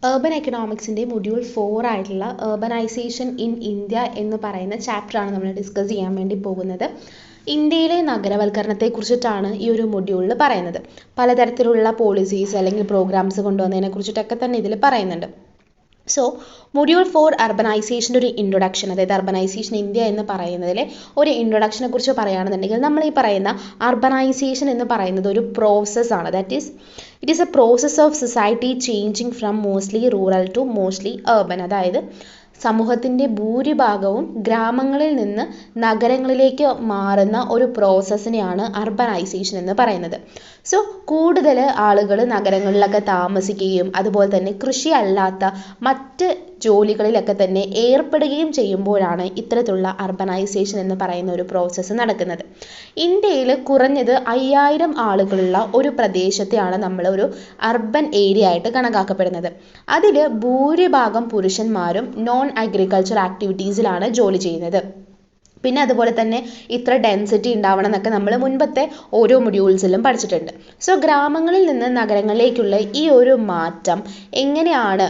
urban എക്കണോമിക്സിൻ്റെ module 4 ആയിട്ടുള്ള urbanization in India എന്ന് പറയുന്ന ചാപ്റ്ററാണ് നമ്മൾ ഡിസ്കസ് ചെയ്യാൻ വേണ്ടി പോകുന്നത്. ഇന്ത്യയിലെ നഗരവൽക്കരണത്തെക്കുറിച്ചിട്ടാണ് ഈ ഒരു മൊഡ്യൂളിൽ പറയുന്നത്. പലതരത്തിലുള്ള പോളിസീസ് അല്ലെങ്കിൽ പ്രോഗ്രാംസ് കൊണ്ടുവന്നതിനെ കുറിച്ചിട്ടൊക്കെ തന്നെ ഇതിൽ പറയുന്നുണ്ട്. സോ മൊഡ്യൂൾ 4 അർബനൈസേഷൻ്റെ ഒരു ഇൻട്രൊഡക്ഷൻ, അതായത് അർബനൈസേഷൻ ഇന്ത്യ എന്ന് പറയുന്നതിലെ ഒരു ഇൻട്രൊഡക്ഷനെ കുറിച്ച് പറയുകയാണെന്നുണ്ടെങ്കിൽ നമ്മൾ ഈ പറയുന്ന അർബനൈസേഷൻ എന്ന് പറയുന്നത് ഒരു പ്രോസസ്സാണ്. That is it is a process of society changing from mostly rural to mostly urban. അതായത് സമൂഹത്തിൻ്റെ ഭൂരിഭാഗവും ഗ്രാമങ്ങളിൽ നിന്ന് നഗരങ്ങളിലേക്ക് മാറുന്ന ഒരു പ്രോസസ്സിനെയാണ് അർബനൈസേഷൻ എന്ന് പറയുന്നത്. സോ കൂടുതൽ ആളുകൾ നഗരങ്ങളിലൊക്കെ താമസിക്കുകയും അതുപോലെ തന്നെ കൃഷി അല്ലാത്ത മറ്റ് ജോലികളിലൊക്കെ തന്നെ ഏർപ്പെടുകയും ചെയ്യുമ്പോഴാണ് ഇത്തരത്തിലുള്ള അർബനൈസേഷൻ എന്ന് പറയുന്ന ഒരു പ്രോസസ്സ് നടക്കുന്നത്. ഇന്ത്യയിൽ കുറഞ്ഞത് 5000 ആളുകളുള്ള ഒരു പ്രദേശത്തെയാണ് നമ്മൾ ഒരു അർബൻ ഏരിയ ആയിട്ട് കണക്കാക്കപ്പെടുന്നത്. അതിൽ ഭൂരിഭാഗം പുരുഷന്മാരും നോൺ അഗ്രികൾച്ചർ ആക്ടിവിറ്റീസിലാണ് ജോലി ചെയ്യുന്നത്. പിന്നെ അതുപോലെ തന്നെ ഇത്ര ഡെൻസിറ്റി ഉണ്ടാവണം എന്നൊക്കെ നമ്മൾ മുൻപത്തെ ഓരോ മൊഡ്യൂൾസിലും പഠിച്ചിട്ടുണ്ട്. സോ ഗ്രാമങ്ങളിൽ നിന്ന് നഗരങ്ങളിലേക്കുള്ള ഈ ഒരു മാറ്റം എങ്ങനെയാണ്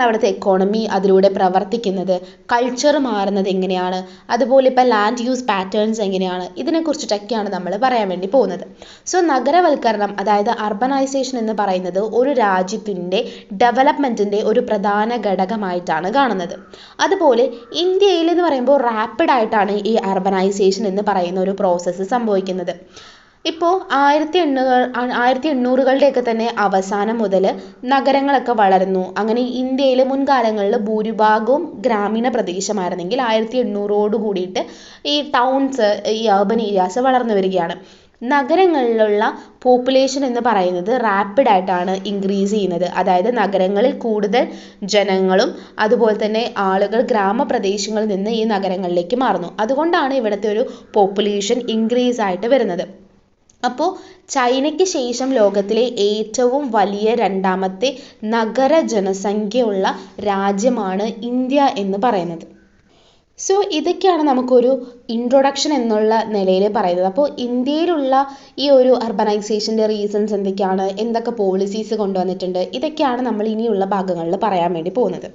അവിടുത്തെ എക്കോണമി അതിലൂടെ പ്രവർത്തിക്കുന്നത്, കൾച്ചർ മാറുന്നത് എങ്ങനെയാണ്, അതുപോലെ ഇപ്പോൾ ലാൻഡ് യൂസ് പാറ്റേൺസ് എങ്ങനെയാണ്, ഇതിനെക്കുറിച്ചിട്ടൊക്കെയാണ് നമ്മൾ പറയാൻ വേണ്ടി പോകുന്നത്. സോ നഗരവൽക്കരണം അതായത് അർബനൈസേഷൻ എന്ന് പറയുന്നത് ഒരു രാജ്യത്തിൻ്റെ ഡെവലപ്മെൻറ്റിൻ്റെ ഒരു പ്രധാന ഘടകമായിട്ടാണ് കാണുന്നത്. അതുപോലെ ഇന്ത്യയിൽ എന്ന് പറയുമ്പോൾ റാപ്പിഡായിട്ടാണ് ഈ അർബനൈസേഷൻ എന്ന് പറയുന്ന ഒരു പ്രോസസ്സ് സംഭവിക്കുന്നത്. ഇപ്പോൾ 1800കളുടെയൊക്കെ തന്നെ അവസാനം മുതൽ നഗരങ്ങളൊക്കെ വളർന്നു. അങ്ങനെ ഇന്ത്യയിൽ മുൻകാലങ്ങളിൽ ഭൂരിഭാഗവും ഗ്രാമീണ പ്രദേശമായിരുന്നെങ്കിൽ 1800ഓട് കൂടിയിട്ട് ഈ ടൗൺസ്, ഈ അർബൻ ഏരിയാസ് വളർന്നു വരികയാണ്. നഗരങ്ങളിലുള്ള പോപ്പുലേഷൻ എന്ന് പറയുന്നത് റാപ്പിഡായിട്ടാണ് ഇൻക്രീസ് ചെയ്യുന്നത്. അതായത് നഗരങ്ങളിൽ കൂടുതൽ ജനങ്ങളും അതുപോലെ തന്നെ ആളുകൾ ഗ്രാമപ്രദേശങ്ങളിൽ നിന്ന് ഈ നഗരങ്ങളിലേക്ക് മാറുന്നു. അതുകൊണ്ടാണ് ഇവിടുത്തെ ഒരു പോപ്പുലേഷൻ ഇൻക്രീസ് ആയിട്ട് വരുന്നത്. അപ്പോൾ ചൈനയ്ക്ക് ശേഷം ലോകത്തിലെ ഏറ്റവും വലിയ രണ്ടാമത്തെ നഗര ജനസംഖ്യയുള്ള രാജ്യമാണ് ഇന്ത്യ എന്ന് പറയുന്നത്. സോ ഇതൊക്കെയാണ് നമുക്കൊരു ഇൻട്രൊഡക്ഷൻ എന്നുള്ള നിലയിൽ പറയുന്നത്. അപ്പോൾ ഇന്ത്യയിലുള്ള ഈ ഒരു അർബനൈസേഷൻ്റെ റീസൺസ് എന്തൊക്കെയാണ്, എന്തൊക്കെ പോളിസീസ് കൊണ്ടുവന്നിട്ടുണ്ട്, ഇതൊക്കെയാണ് നമ്മൾ ഇനിയുള്ള ഭാഗങ്ങളിൽ പറയാൻ വേണ്ടി പോകുന്നത്.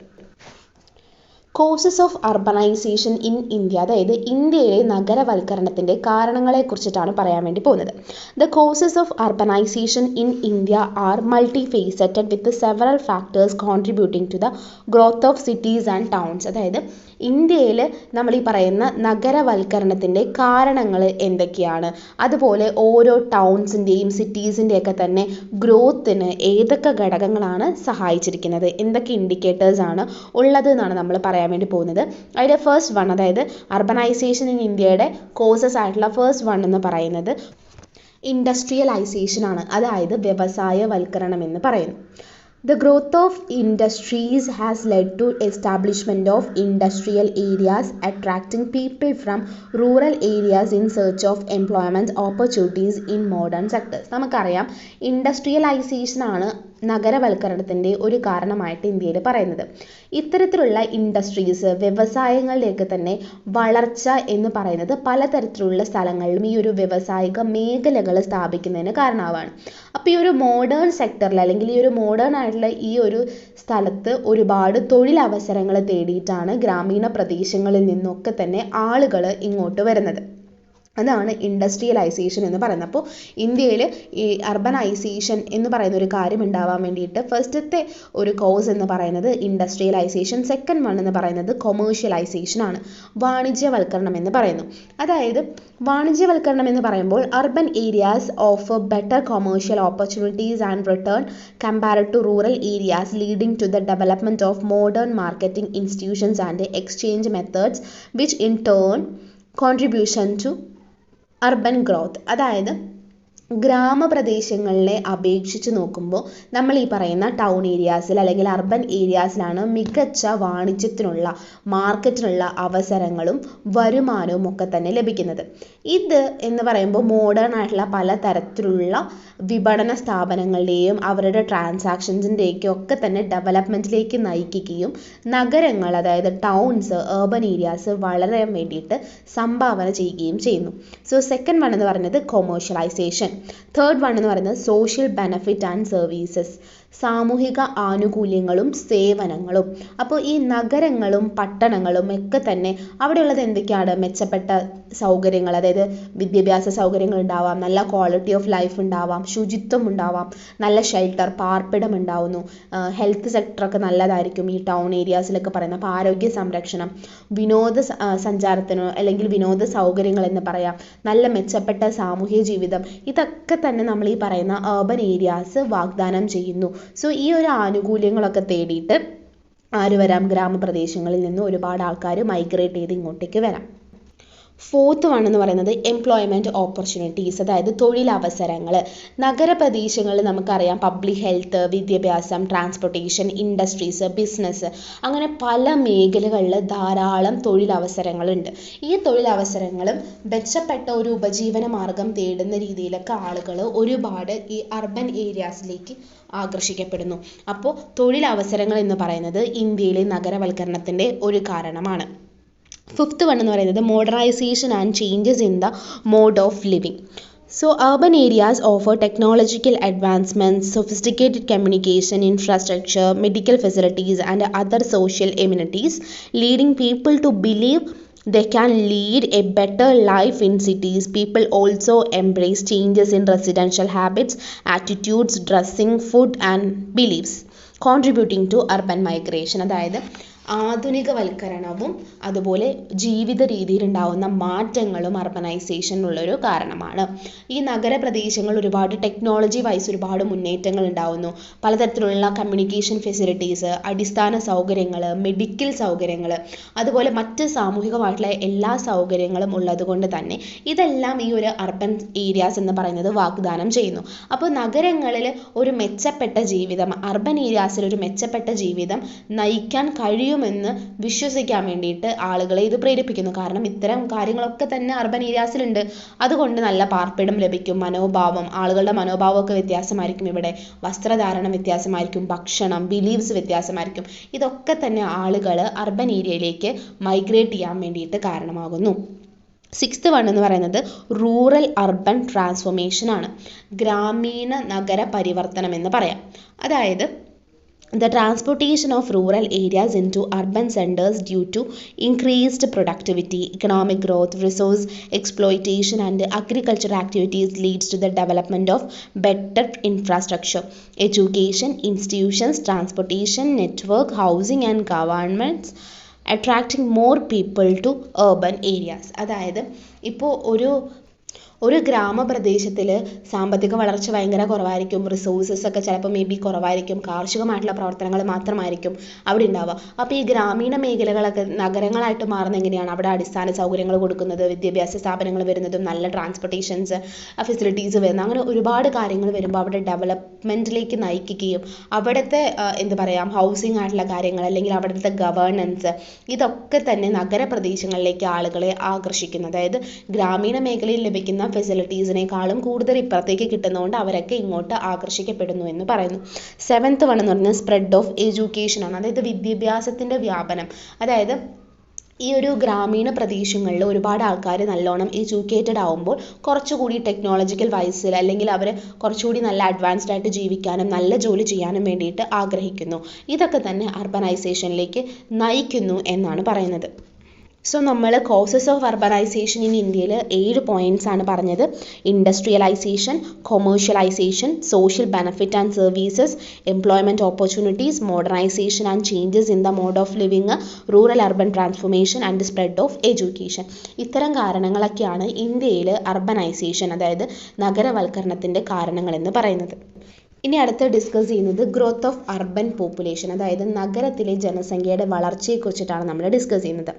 Causes of urbanisation in India, അതായത് ഇന്ത്യയിലെ നഗരവൽക്കരണത്തിൻ്റെ കാരണങ്ങളെക്കുറിച്ചിട്ടാണ് പറയാൻ വേണ്ടി പോകുന്നത്. The causes of urbanisation in India are multifaceted with several factors contributing to the growth of cities and towns. അതായത് ഇന്ത്യയിൽ നമ്മൾ ഈ പറയുന്ന നഗരവൽക്കരണത്തിൻ്റെ കാരണങ്ങൾ എന്തൊക്കെയാണ്, അതുപോലെ ഓരോ ടൗൺസിൻ്റെയും സിറ്റീസിൻ്റെയൊക്കെ തന്നെ ഗ്രോത്തിന് ഏതൊക്കെ ഘടകങ്ങളാണ് സഹായിച്ചിരിക്കുന്നത്, എന്തൊക്കെ ഇൻഡിക്കേറ്റേഴ്സ് ആണ് ഉള്ളത് എന്നാണ് നമ്മൾ പറയാൻ വേണ്ടി പോകുന്നത്. അതിൻ്റെ ഫസ്റ്റ് വൺ, അതായത് അർബനൈസേഷൻ ഇൻ ഇന്ത്യയുടെ കോസസ് ആയിട്ടുള്ള ഫസ്റ്റ് വൺ എന്ന് പറയുന്നത് ഇൻഡസ്ട്രിയലൈസേഷൻ ആണ്. അതായത് വ്യവസായവൽക്കരണം എന്ന് പറയുന്നു. The growth of industries has led to establishment of industrial areas, attracting people from rural areas in search of employment opportunities in modern sectors. നമുക്കറിയാം ഇൻഡസ്ട്രിയലൈസേഷൻ ആണ് നഗരവൽക്കരണത്തിൻ്റെ ഒരു കാരണമായിട്ട് ഇന്ത്യയിൽ പറയുന്നത്. ഇത്തരത്തിലുള്ള ഇൻഡസ്ട്രീസ്, വ്യവസായങ്ങളിലേക്ക് തന്നെ വളർച്ച എന്ന് പറയുന്നത് പലതരത്തിലുള്ള സ്ഥലങ്ങളിലും ഈ ഒരു വ്യവസായിക മേഖലകൾ സ്ഥാപിക്കുന്നതിന് കാരണമാവാണ്. അപ്പോൾ ഈ ഒരു മോഡേൺ സെക്ടറിൽ അല്ലെങ്കിൽ ഈ ഒരു മോഡേൺ ആയിട്ടുള്ള ഈ ഒരു സ്ഥലത്ത് ഒരുപാട് തൊഴിലവസരങ്ങൾ തേടിയിട്ടാണ് ഗ്രാമീണ പ്രദേശങ്ങളിൽ നിന്നൊക്കെ തന്നെ ആളുകൾ ഇങ്ങോട്ട് വരുന്നത്. അതാണ് ഇൻഡസ്ട്രിയലൈസേഷൻ എന്ന് പറയുന്നത്. അപ്പോൾ ഇന്ത്യയിൽ ഈ അർബനൈസേഷൻ എന്ന് പറയുന്ന ഒരു കാര്യം ഉണ്ടാവാൻ വേണ്ടിയിട്ട് ഫസ്റ്റത്തെ ഒരു കോസ് എന്ന് പറയുന്നത് ഇൻഡസ്ട്രിയലൈസേഷൻ, സെക്കൻഡ് വൺ എന്ന് പറയുന്നത് കൊമേഴ്ഷ്യലൈസേഷൻ ആണ്, വാണിജ്യവൽക്കരണം എന്ന് പറയുന്നു. അതായത് വാണിജ്യവൽക്കരണം എന്ന് പറയുമ്പോൾ urban areas offer better commercial opportunities and return compared to rural areas, leading to the development of modern marketing institutions and exchange methods which in turn contribution to urban growth. അതായത് ഗ്രാമപ്രദേശങ്ങളിലെ അപേക്ഷിച്ച് നോക്കുമ്പോൾ നമ്മൾ ഈ പറയുന്ന ടൗൺ ഏരിയാസിൽ അല്ലെങ്കിൽ urban ഏരിയാസിലാണ് മികച്ച വാണിജ്യത്തിനുള്ള, മാർക്കറ്റിനുള്ള അവസരങ്ങളും വരുമാനവും ഒക്കെ തന്നെ ലഭിക്കുന്നത്. ഇത് എന്ന് പറയുമ്പോൾ മോഡേൺ ആയിട്ടുള്ള പലതരത്തിലുള്ള വിപണന സ്ഥാപനങ്ങളുടെയും അവരുടെ ട്രാൻസാക്ഷൻസിൻ്റെയൊക്കെ ഒക്കെ തന്നെ ഡെവലപ്മെൻറ്റിലേക്ക് നയിക്കുകയും നഗരങ്ങൾ, അതായത് ടൗൺസ്, അർബൻ ഏരിയാസ് വളരാൻ വേണ്ടിയിട്ട് സംഭാവന ചെയ്യുകയും ചെയ്യുന്നു. സോ സെക്കൻഡ് വൺ എന്ന് പറയുന്നത് കൊമേഴ്ഷ്യലൈസേഷൻ. തേർഡ് വൺ എന്ന് പറയുന്നത് സോഷ്യൽ ബെനഫിറ്റ് ആൻഡ് സർവീസസ്. സാമൂഹിക ആനുകൂല്യങ്ങളും സേവനങ്ങളും. അപ്പോൾ ഈ നഗരങ്ങളും പട്ടണങ്ങളും ഒക്കെ തന്നെ അവിടെയുള്ളത് എന്തൊക്കെയാണ്? മെച്ചപ്പെട്ട സൗകര്യങ്ങൾ, അതായത് വിദ്യാഭ്യാസ സൗകര്യങ്ങൾ ഉണ്ടാവാം, നല്ല ക്വാളിറ്റി ഓഫ് ലൈഫ് ഉണ്ടാവാം, ശുചിത്വം ഉണ്ടാവാം, നല്ല ഷെൽട്ടർ പാർപ്പിടം ഉണ്ടാവുന്നു, ഹെൽത്ത് സെക്ടറൊക്കെ നല്ലതായിരിക്കും ഈ ടൗൺ ഏരിയാസിലൊക്കെ പറയുന്നത്. അപ്പോൾ ആരോഗ്യ സംരക്ഷണം, സഞ്ചാരത്തിനോ അല്ലെങ്കിൽ വിനോദ സൗകര്യങ്ങൾ എന്ന് പറയാം, നല്ല മെച്ചപ്പെട്ട സാമൂഹ്യ ജീവിതം, ഇതൊക്കെ തന്നെ നമ്മൾ ഈ പറയുന്ന അർബൻ ഏരിയാസ് വാഗ്ദാനം ചെയ്യുന്നു. സോ ഈ ഒരു ആനുകൂല്യങ്ങളൊക്കെ തേടിയിട്ട് ആര് വരാം? ഗ്രാമപ്രദേശങ്ങളിൽ നിന്ന് ഒരുപാട് ആൾക്കാർ മൈഗ്രേറ്റ് ചെയ്ത് ഇങ്ങോട്ടേക്ക് വരാം. ഫോർത്ത് വൺ എന്ന് പറയുന്നത് എംപ്ലോയ്മെൻറ്റ് ഓപ്പർച്യൂണിറ്റീസ്, അതായത് തൊഴിലവസരങ്ങൾ. നഗരപ്രദേശങ്ങളിൽ നമുക്കറിയാം പബ്ലിക് ഹെൽത്ത്, വിദ്യാഭ്യാസം, ട്രാൻസ്പോർട്ടേഷൻ, ഇൻഡസ്ട്രീസ്, ബിസിനസ്, അങ്ങനെ പല മേഖലകളിൽ ധാരാളം തൊഴിലവസരങ്ങളുണ്ട്. ഈ തൊഴിലവസരങ്ങളും മെച്ചപ്പെട്ട ഒരു ഉപജീവന മാർഗം തേടുന്ന രീതിയിലൊക്കെ ആളുകൾ ഒരുപാട് ഈ അർബൻ ഏരിയാസിലേക്ക് ആകർഷിക്കപ്പെടുന്നു. അപ്പോൾ തൊഴിലവസരങ്ങൾ എന്ന് പറയുന്നത് ഇന്ത്യയിലെ നഗരവൽക്കരണത്തിൻ്റെ ഒരു കാരണമാണ്. ഫിഫ്ത്ത് വൺ എന്ന് പറയുന്നത് modernisation and changes in the mode of living. So urban areas offer technological advancements, sophisticated communication infrastructure, medical facilities and other social amenities, leading people to believe they can lead a better life in cities. People also embrace changes in residential habits, attitudes, dressing, food and beliefs, contributing to urban migration. അതായത് ആധുനികവൽക്കരണവും അതുപോലെ ജീവിത രീതിയിലുണ്ടാവുന്ന മാറ്റങ്ങളും അർബനൈസേഷനുള്ളൊരു കാരണമാണ്. ഈ നഗരപ്രദേശങ്ങൾ ഒരുപാട് technology vice ഒരുപാട് മുന്നേറ്റങ്ങൾ ഉണ്ടാവുന്നു. പലതരത്തിലുള്ള കമ്മ്യൂണിക്കേഷൻ ഫെസിലിറ്റീസ്, അടിസ്ഥാന സൗകര്യങ്ങൾ, മെഡിക്കൽ സൗകര്യങ്ങൾ, അതുപോലെ മറ്റ് സാമൂഹികമായിട്ടുള്ള എല്ലാ സൗകര്യങ്ങളും ഉള്ളതുകൊണ്ട് തന്നെ ഇതെല്ലാം ഈ ഒരു അർബൻ ഏരിയാസ് എന്ന് പറയുന്നത് വാഗ്ദാനം ചെയ്യുന്നു. അപ്പോൾ നഗരങ്ങളിൽ ഒരു മെച്ചപ്പെട്ട ജീവിതം, അർബൻ ഏരിയാസിൽ ഒരു മെച്ചപ്പെട്ട ജീവിതം നയിക്കാൻ കഴിയുമെന്ന് വിശ്വസിക്കാൻ വേണ്ടിയിട്ട് ആളുകളെ ഇത് പ്രേരിപ്പിക്കുന്നു. കാരണം ഇത്തരം കാര്യങ്ങളൊക്കെ തന്നെ അർബൻ ഏരിയാസിലുണ്ട്. അതുകൊണ്ട് നല്ല പാർപ്പിടം ലഭിക്കും, ആളുകളുടെ മനോഭാവമൊക്കെ വ്യത്യാസമായിരിക്കും, ഇവിടെ വസ്ത്രധാരണം വ്യത്യാസമായിരിക്കും, ഭക്ഷണം, ബിലീവ്സ് വ്യത്യാസമായിരിക്കും. ഇതൊക്കെ തന്നെ ആളുകൾ അർബൻ ഏരിയയിലേക്ക് മൈഗ്രേറ്റ് ചെയ്യാൻ വേണ്ടിയിട്ട് കാരണമാകുന്നു. സിക്സ്ത് വൺ എന്ന് പറയുന്നത് റൂറൽ അർബൻ ട്രാൻസ്ഫോർമേഷൻ ആണ്. ഗ്രാമീണ നഗര പരിവർത്തനം എന്ന് പറയാം. അതായത് the transportation of rural areas into urban centers due to increased productivity, economic growth, resource exploitation and agricultural activities leads to the development of better infrastructure, education, institutions, transportation network, housing and governments, attracting more people to urban areas. അതായത് ഇപ്പോൾ ഒരു ഗ്രാമപ്രദേശത്തിൽ സാമ്പത്തിക വളർച്ച ഭയങ്കര കുറവായിരിക്കും, resources ഒക്കെ ചിലപ്പോൾ may be കുറവായിരിക്കും, കാർഷികമായിട്ടുള്ള പ്രവർത്തനങ്ങൾ മാത്രമായിരിക്കും അവിടെ ഉണ്ടാവുക. അപ്പോൾ ഈ ഗ്രാമീണ മേഖലകളൊക്കെ നഗരങ്ങളായിട്ട് മാറുന്ന എങ്ങനെയാണ്? അവിടെ അടിസ്ഥാന സൗകര്യങ്ങൾ കൊടുക്കുന്നത്, വിദ്യാഭ്യാസ സ്ഥാപനങ്ങൾ വരുന്നതും, നല്ല ട്രാൻസ്പോർട്ടേഷൻസ് ഫെസിലിറ്റീസ് വരുന്നത്, അങ്ങനെ ഒരുപാട് കാര്യങ്ങൾ വരുമ്പോൾ അവിടെ ഡെവലപ്മെൻറ്റിലേക്ക് നയിക്കുകയും അവിടുത്തെ ഹൗസിംഗ് ആയിട്ടുള്ള കാര്യങ്ങൾ അല്ലെങ്കിൽ അവിടുത്തെ ഗവേണൻസ്, ഇതൊക്കെ തന്നെ നഗരപ്രദേശങ്ങളിലേക്ക് ആളുകളെ ആകർഷിക്കുന്നു. അതായത് ഗ്രാമീണ മേഖലയിൽ ലഭിക്കുന്ന ഫെസിലിറ്റീസിനേക്കാളും കൂടുതൽ ഇപ്പുറത്തേക്ക് കിട്ടുന്നതുകൊണ്ട് അവരൊക്കെ ഇങ്ങോട്ട് ആകർഷിക്കപ്പെടുന്നു എന്ന് പറയുന്നു. സെവൻത്ത് വൺ എന്ന് പറഞ്ഞാൽ സ്പ്രെഡ് ഓഫ് എഡ്യൂക്കേഷൻ ആണ്. അതായത് വിദ്യാഭ്യാസത്തിൻ്റെ വ്യാപനം. അതായത് ഈ ഒരു ഗ്രാമീണ പ്രദേശങ്ങളിൽ ഒരുപാട് ആൾക്കാർ നല്ലോണം എഡ്യൂക്കേറ്റഡ് ആവുമ്പോൾ കുറച്ചുകൂടി ടെക്നോളജിക്കൽ വൈസിൽ അല്ലെങ്കിൽ അവർ കുറച്ചുകൂടി നല്ല അഡ്വാൻസ്ഡ് ആയിട്ട് ജീവിക്കാനും നല്ല ജോലി ചെയ്യാനും വേണ്ടിയിട്ട് ആഗ്രഹിക്കുന്നു. ഇതൊക്കെ തന്നെ അർബനൈസേഷനിലേക്ക് നയിക്കുന്നു എന്നാണ് പറയുന്നത്. സോ നമ്മൾ കോസസ് ഓഫ് അർബനൈസേഷൻ ഇൻ ഇന്ത്യയിൽ 7 പോയിൻറ്റ്സ് ആണ് പറഞ്ഞത്. Industrialisation, commercialisation, social benefit and services, employment opportunities, modernisation and changes in the mode of living, rural urban transformation and spread of education. ഇത്തരം കാരണങ്ങളൊക്കെയാണ് ഇന്ത്യയിൽ അർബനൈസേഷൻ, അതായത് നഗരവൽക്കരണത്തിൻ്റെ കാരണങ്ങളെന്ന് പറയുന്നത്. ഇനി അടുത്ത് ഡിസ്കസ് ചെയ്യുന്നത് ഗ്രോത്ത് ഓഫ് അർബൻ പോപ്പുലേഷൻ, അതായത് നഗരത്തിലെ ജനസംഖ്യയുടെ വളർച്ചയെക്കുറിച്ചിട്ടാണ് നമ്മൾ ഡിസ്കസ് ചെയ്യുന്നത്.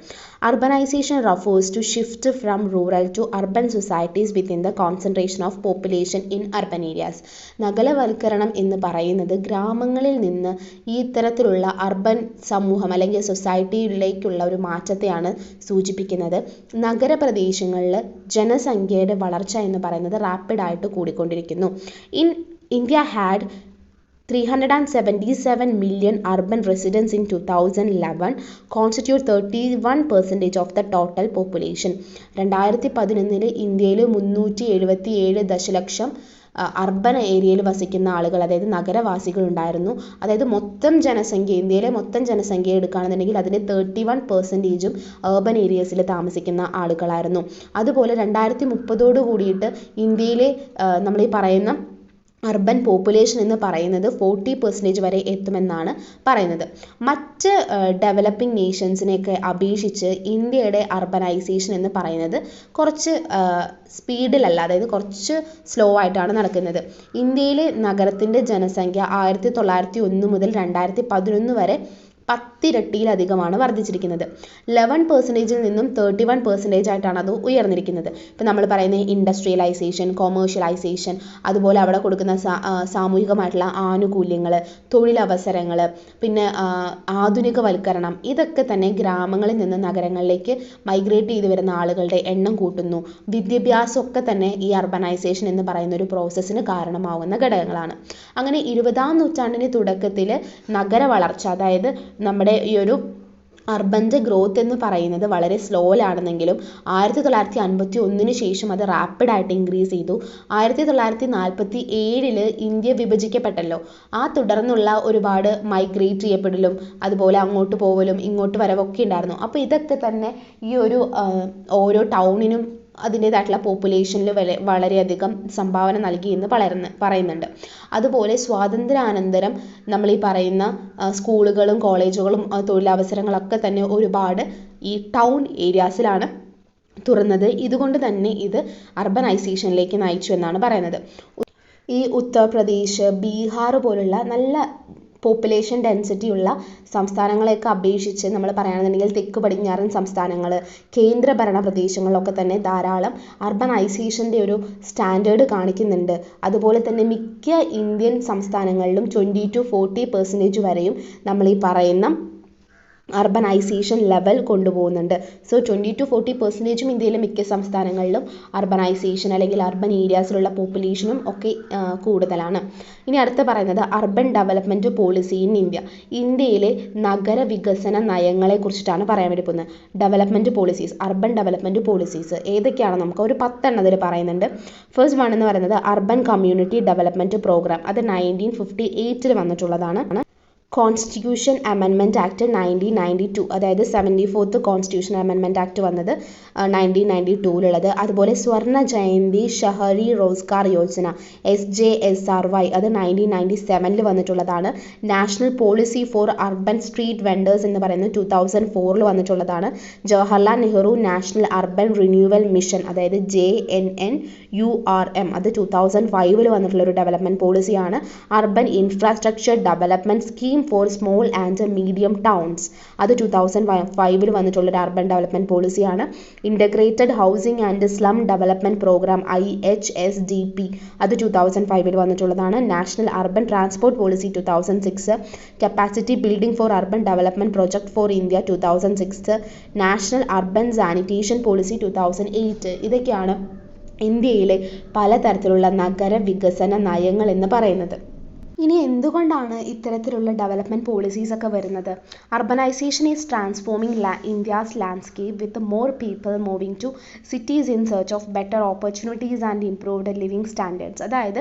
Urbanisation refers to shift from rural to urban societies within the concentration of population in urban areas. നഗരവൽക്കരണം എന്ന് പറയുന്നത് ഗ്രാമങ്ങളിൽ നിന്ന് ഈ ഇത്തരത്തിലുള്ള അർബൻ സമൂഹം അല്ലെങ്കിൽ സൊസൈറ്റിയിലേക്കുള്ള ഒരു മാറ്റത്തെയാണ് സൂചിപ്പിക്കുന്നത്. നഗരപ്രദേശങ്ങളിൽ ജനസംഖ്യയുടെ വളർച്ച എന്ന് പറയുന്നത് റാപ്പിഡായിട്ട് കൂടിക്കൊണ്ടിരിക്കുന്നു. India had 377 million urban residents in 2011, constitute 31% of the total population. 2011 ഇന്ത്യയിൽ 377 ദശലക്ഷം അർബൻ ഏരിയയിൽ വസിക്കുന്ന ആളുകൾ, അതായത് നഗരവാസികൾ ഉണ്ടായിരുന്നു. അതായത് മൊത്തം ജനസംഖ്യ, ഇന്ത്യയിലെ മൊത്തം ജനസംഖ്യ എടുക്കുകയാണെന്നുണ്ടെങ്കിൽ അതിൻ്റെ 31% അർബൻ ഏരിയസിൽ താമസിക്കുന്ന ആളുകളായിരുന്നു. അതുപോലെ 2030 കൂടിയിട്ട് ഇന്ത്യയിലെ നമ്മൾ ഈ പറയുന്ന അർബൻ പോപ്പുലേഷൻ എന്ന് പറയുന്നത് 40% വരെ എത്തുമെന്നാണ് പറയുന്നത്. മറ്റ് ഡെവലപ്പിംഗ് നേഷൻസിനെയൊക്കെ അപേക്ഷിച്ച് ഇന്ത്യയുടെ അർബനൈസേഷൻ എന്ന് പറയുന്നത് കുറച്ച് സ്പീഡിലല്ല, അതായത് കുറച്ച് സ്ലോ ആയിട്ടാണ് നടക്കുന്നത്. ഇന്ത്യയിലെ നഗരത്തിൻ്റെ ജനസംഖ്യ 1901 മുതൽ 2011 വരെ 10 ഇരട്ടിയിലധികമാണ് വർദ്ധിച്ചിരിക്കുന്നത്. 11% നിന്നും 31% ആയിട്ടാണ് അത് ഉയർന്നിരിക്കുന്നത്. ഇപ്പം നമ്മൾ പറയുന്ന ഇൻഡസ്ട്രിയലൈസേഷൻ, കൊമേഴ്ഷ്യലൈസേഷൻ, അതുപോലെ അവിടെ കൊടുക്കുന്ന സാമൂഹികമായിട്ടുള്ള ആനുകൂല്യങ്ങൾ, തൊഴിലവസരങ്ങൾ, പിന്നെ ആധുനികവൽക്കരണം, ഇതൊക്കെ തന്നെ ഗ്രാമങ്ങളിൽ നിന്ന് നഗരങ്ങളിലേക്ക് മൈഗ്രേറ്റ് ചെയ്ത് വരുന്ന ആളുകളുടെ എണ്ണം കൂട്ടുന്നു. വിദ്യാഭ്യാസമൊക്കെ തന്നെ ഈ അർബനൈസേഷൻ എന്ന് പറയുന്ന ഒരു പ്രോസസ്സിന് കാരണമാവുന്ന ഘടകങ്ങളാണ്. അങ്ങനെ 20-ാം നൂറ്റാണ്ടിൻ്റെ തുടക്കത്തിൽ നഗര വളർച്ച, അതായത് നമ്മുടെ ഈ ഒരു അർബൻ്റെ ഗ്രോത്ത് എന്ന് പറയുന്നത് വളരെ സ്ലോയിലാണെന്നെങ്കിലും 1951 ശേഷം അത് റാപ്പിഡായിട്ട് ഇൻക്രീസ് ചെയ്തു. 1947 ഇന്ത്യ വിഭജിക്കപ്പെട്ടല്ലോ. ആ തുടർന്നുള്ള ഒരുപാട് മൈഗ്രേറ്റ് ചെയ്യപ്പെടലും അതുപോലെ അങ്ങോട്ട് പോകലും ഇങ്ങോട്ട് വരവൊക്കെ ഉണ്ടായിരുന്നു. അപ്പോൾ ഇതൊക്കെ തന്നെ ഈ ഒരു ഓരോ ടൗണിനും അതിൻ്റേതായിട്ടുള്ള പോപ്പുലേഷനിൽ വളരെയധികം സംഭാവന നൽകി എന്ന് പറയുന്നുണ്ട്. അതുപോലെ സ്വാതന്ത്ര്യാനന്തരം നമ്മൾ ഈ പറയുന്ന സ്കൂളുകളും കോളേജുകളും തൊഴിലവസരങ്ങളൊക്കെ തന്നെ ഒരുപാട് ഈ ടൗൺ ഏരിയാസിലാണ് തുറന്നത്. ഇതുകൊണ്ട് തന്നെ ഇത് അർബനൈസേഷനിലേക്ക് നയിച്ചു എന്നാണ് പറയുന്നത്. ഈ ഉത്തർപ്രദേശ്, ബീഹാർ പോലുള്ള നല്ല പോപ്പുലേഷൻ ഡെൻസിറ്റി ഉള്ള സംസ്ഥാനങ്ങളെയൊക്കെ അപേക്ഷിച്ച് നമ്മൾ പറയുകയാണെന്നുണ്ടെങ്കിൽ തെക്ക് പടിഞ്ഞാറൻ സംസ്ഥാനങ്ങൾ, കേന്ദ്രഭരണ പ്രദേശങ്ങളിലൊക്കെ തന്നെ ധാരാളം അർബനൈസേഷൻ്റെ ഒരു സ്റ്റാൻഡേർഡ് കാണിക്കുന്നുണ്ട്. അതുപോലെ തന്നെ മിക്ക ഇന്ത്യൻ സംസ്ഥാനങ്ങളിലും 20-40% വരെയും നമ്മൾ ഈ പറയുന്ന അർബനൈസേഷൻ ലെവൽ കൊണ്ടുപോകുന്നുണ്ട്. സോ 20-40% ഇന്ത്യയിലെ മിക്ക സംസ്ഥാനങ്ങളിലും അർബനൈസേഷൻ അല്ലെങ്കിൽ അർബൻ ഏരിയാസിലുള്ള പോപ്പുലേഷനും ഒക്കെ കൂടുതലാണ്. ഇനി അടുത്ത പറയുന്നത് urban development policy in India. ഇന്ത്യയിലെ നഗര വികസന നയങ്ങളെക്കുറിച്ചിട്ടാണ് പറയാൻ വേണ്ടി പോകുന്നത്. Development policies, urban development policies ഏതൊക്കെയാണ് നമുക്ക് ഒരു 10 അതിൽ പറയുന്നുണ്ട്. ഫസ്റ്റ് വൺ എന്ന് പറയുന്നത് അർബൻ കമ്മ്യൂണിറ്റി ഡെവലപ്മെൻറ്റ് പ്രോഗ്രാം. അത് 1958 വന്നിട്ടുള്ളതാണ്. കോൺസ്റ്റിറ്റ്യൂഷൻ അമെൻമെൻറ്റ് ആക്ട് 1992, അതായത് 74th കോൺസ്റ്റിറ്റ്യൂഷൻ അമെൻമെൻറ്റ് ആക്ട് വന്നത് 1992 അതുപോലെ സ്വർണ്ണ ജയന്തി ഷഹരി റോസ്ഗാർ യോജന SJSRY അത് 1997 വന്നിട്ടുള്ളതാണ്. National policy for urban street vendors എന്ന് പറയുന്നത് 2004 വന്നിട്ടുള്ളതാണ്. Jawaharlal Nehru national urban renewal mission, അതായത് JNNURM, അത് 2005 വന്നിട്ടുള്ള ഒരു ഡെവലപ്മെൻറ്റ് പോളിസിയാണ്. Urban infrastructure development scheme for small and medium towns, അത് 2005 വന്നിട്ടുള്ളൊരു അർബൻ ഡെവലപ്മെൻറ്റ് പോളിസിയാണ്. Integrated housing and slum development programme IHSDP, അത് 2005 വന്നിട്ടുള്ളതാണ്. National urban transport policy 2006, capacity building for urban development project for India 2006, national urban sanitation policy 2008. ഇതൊക്കെയാണ് ഇന്ത്യയിലെ പലതരത്തിലുള്ള നഗര വികസന നയങ്ങൾ എന്ന് പറയുന്നത്. ഇനി എന്തുകൊണ്ടാണ് ഇത്തരത്തിലുള്ള ഡെവലപ്മെൻറ്റ് പോളിസീസ് ഒക്കെ വരുന്നത്? Urbanisation is transforming India's landscape with more people moving to cities in search of better opportunities and improved living standards. അതായത്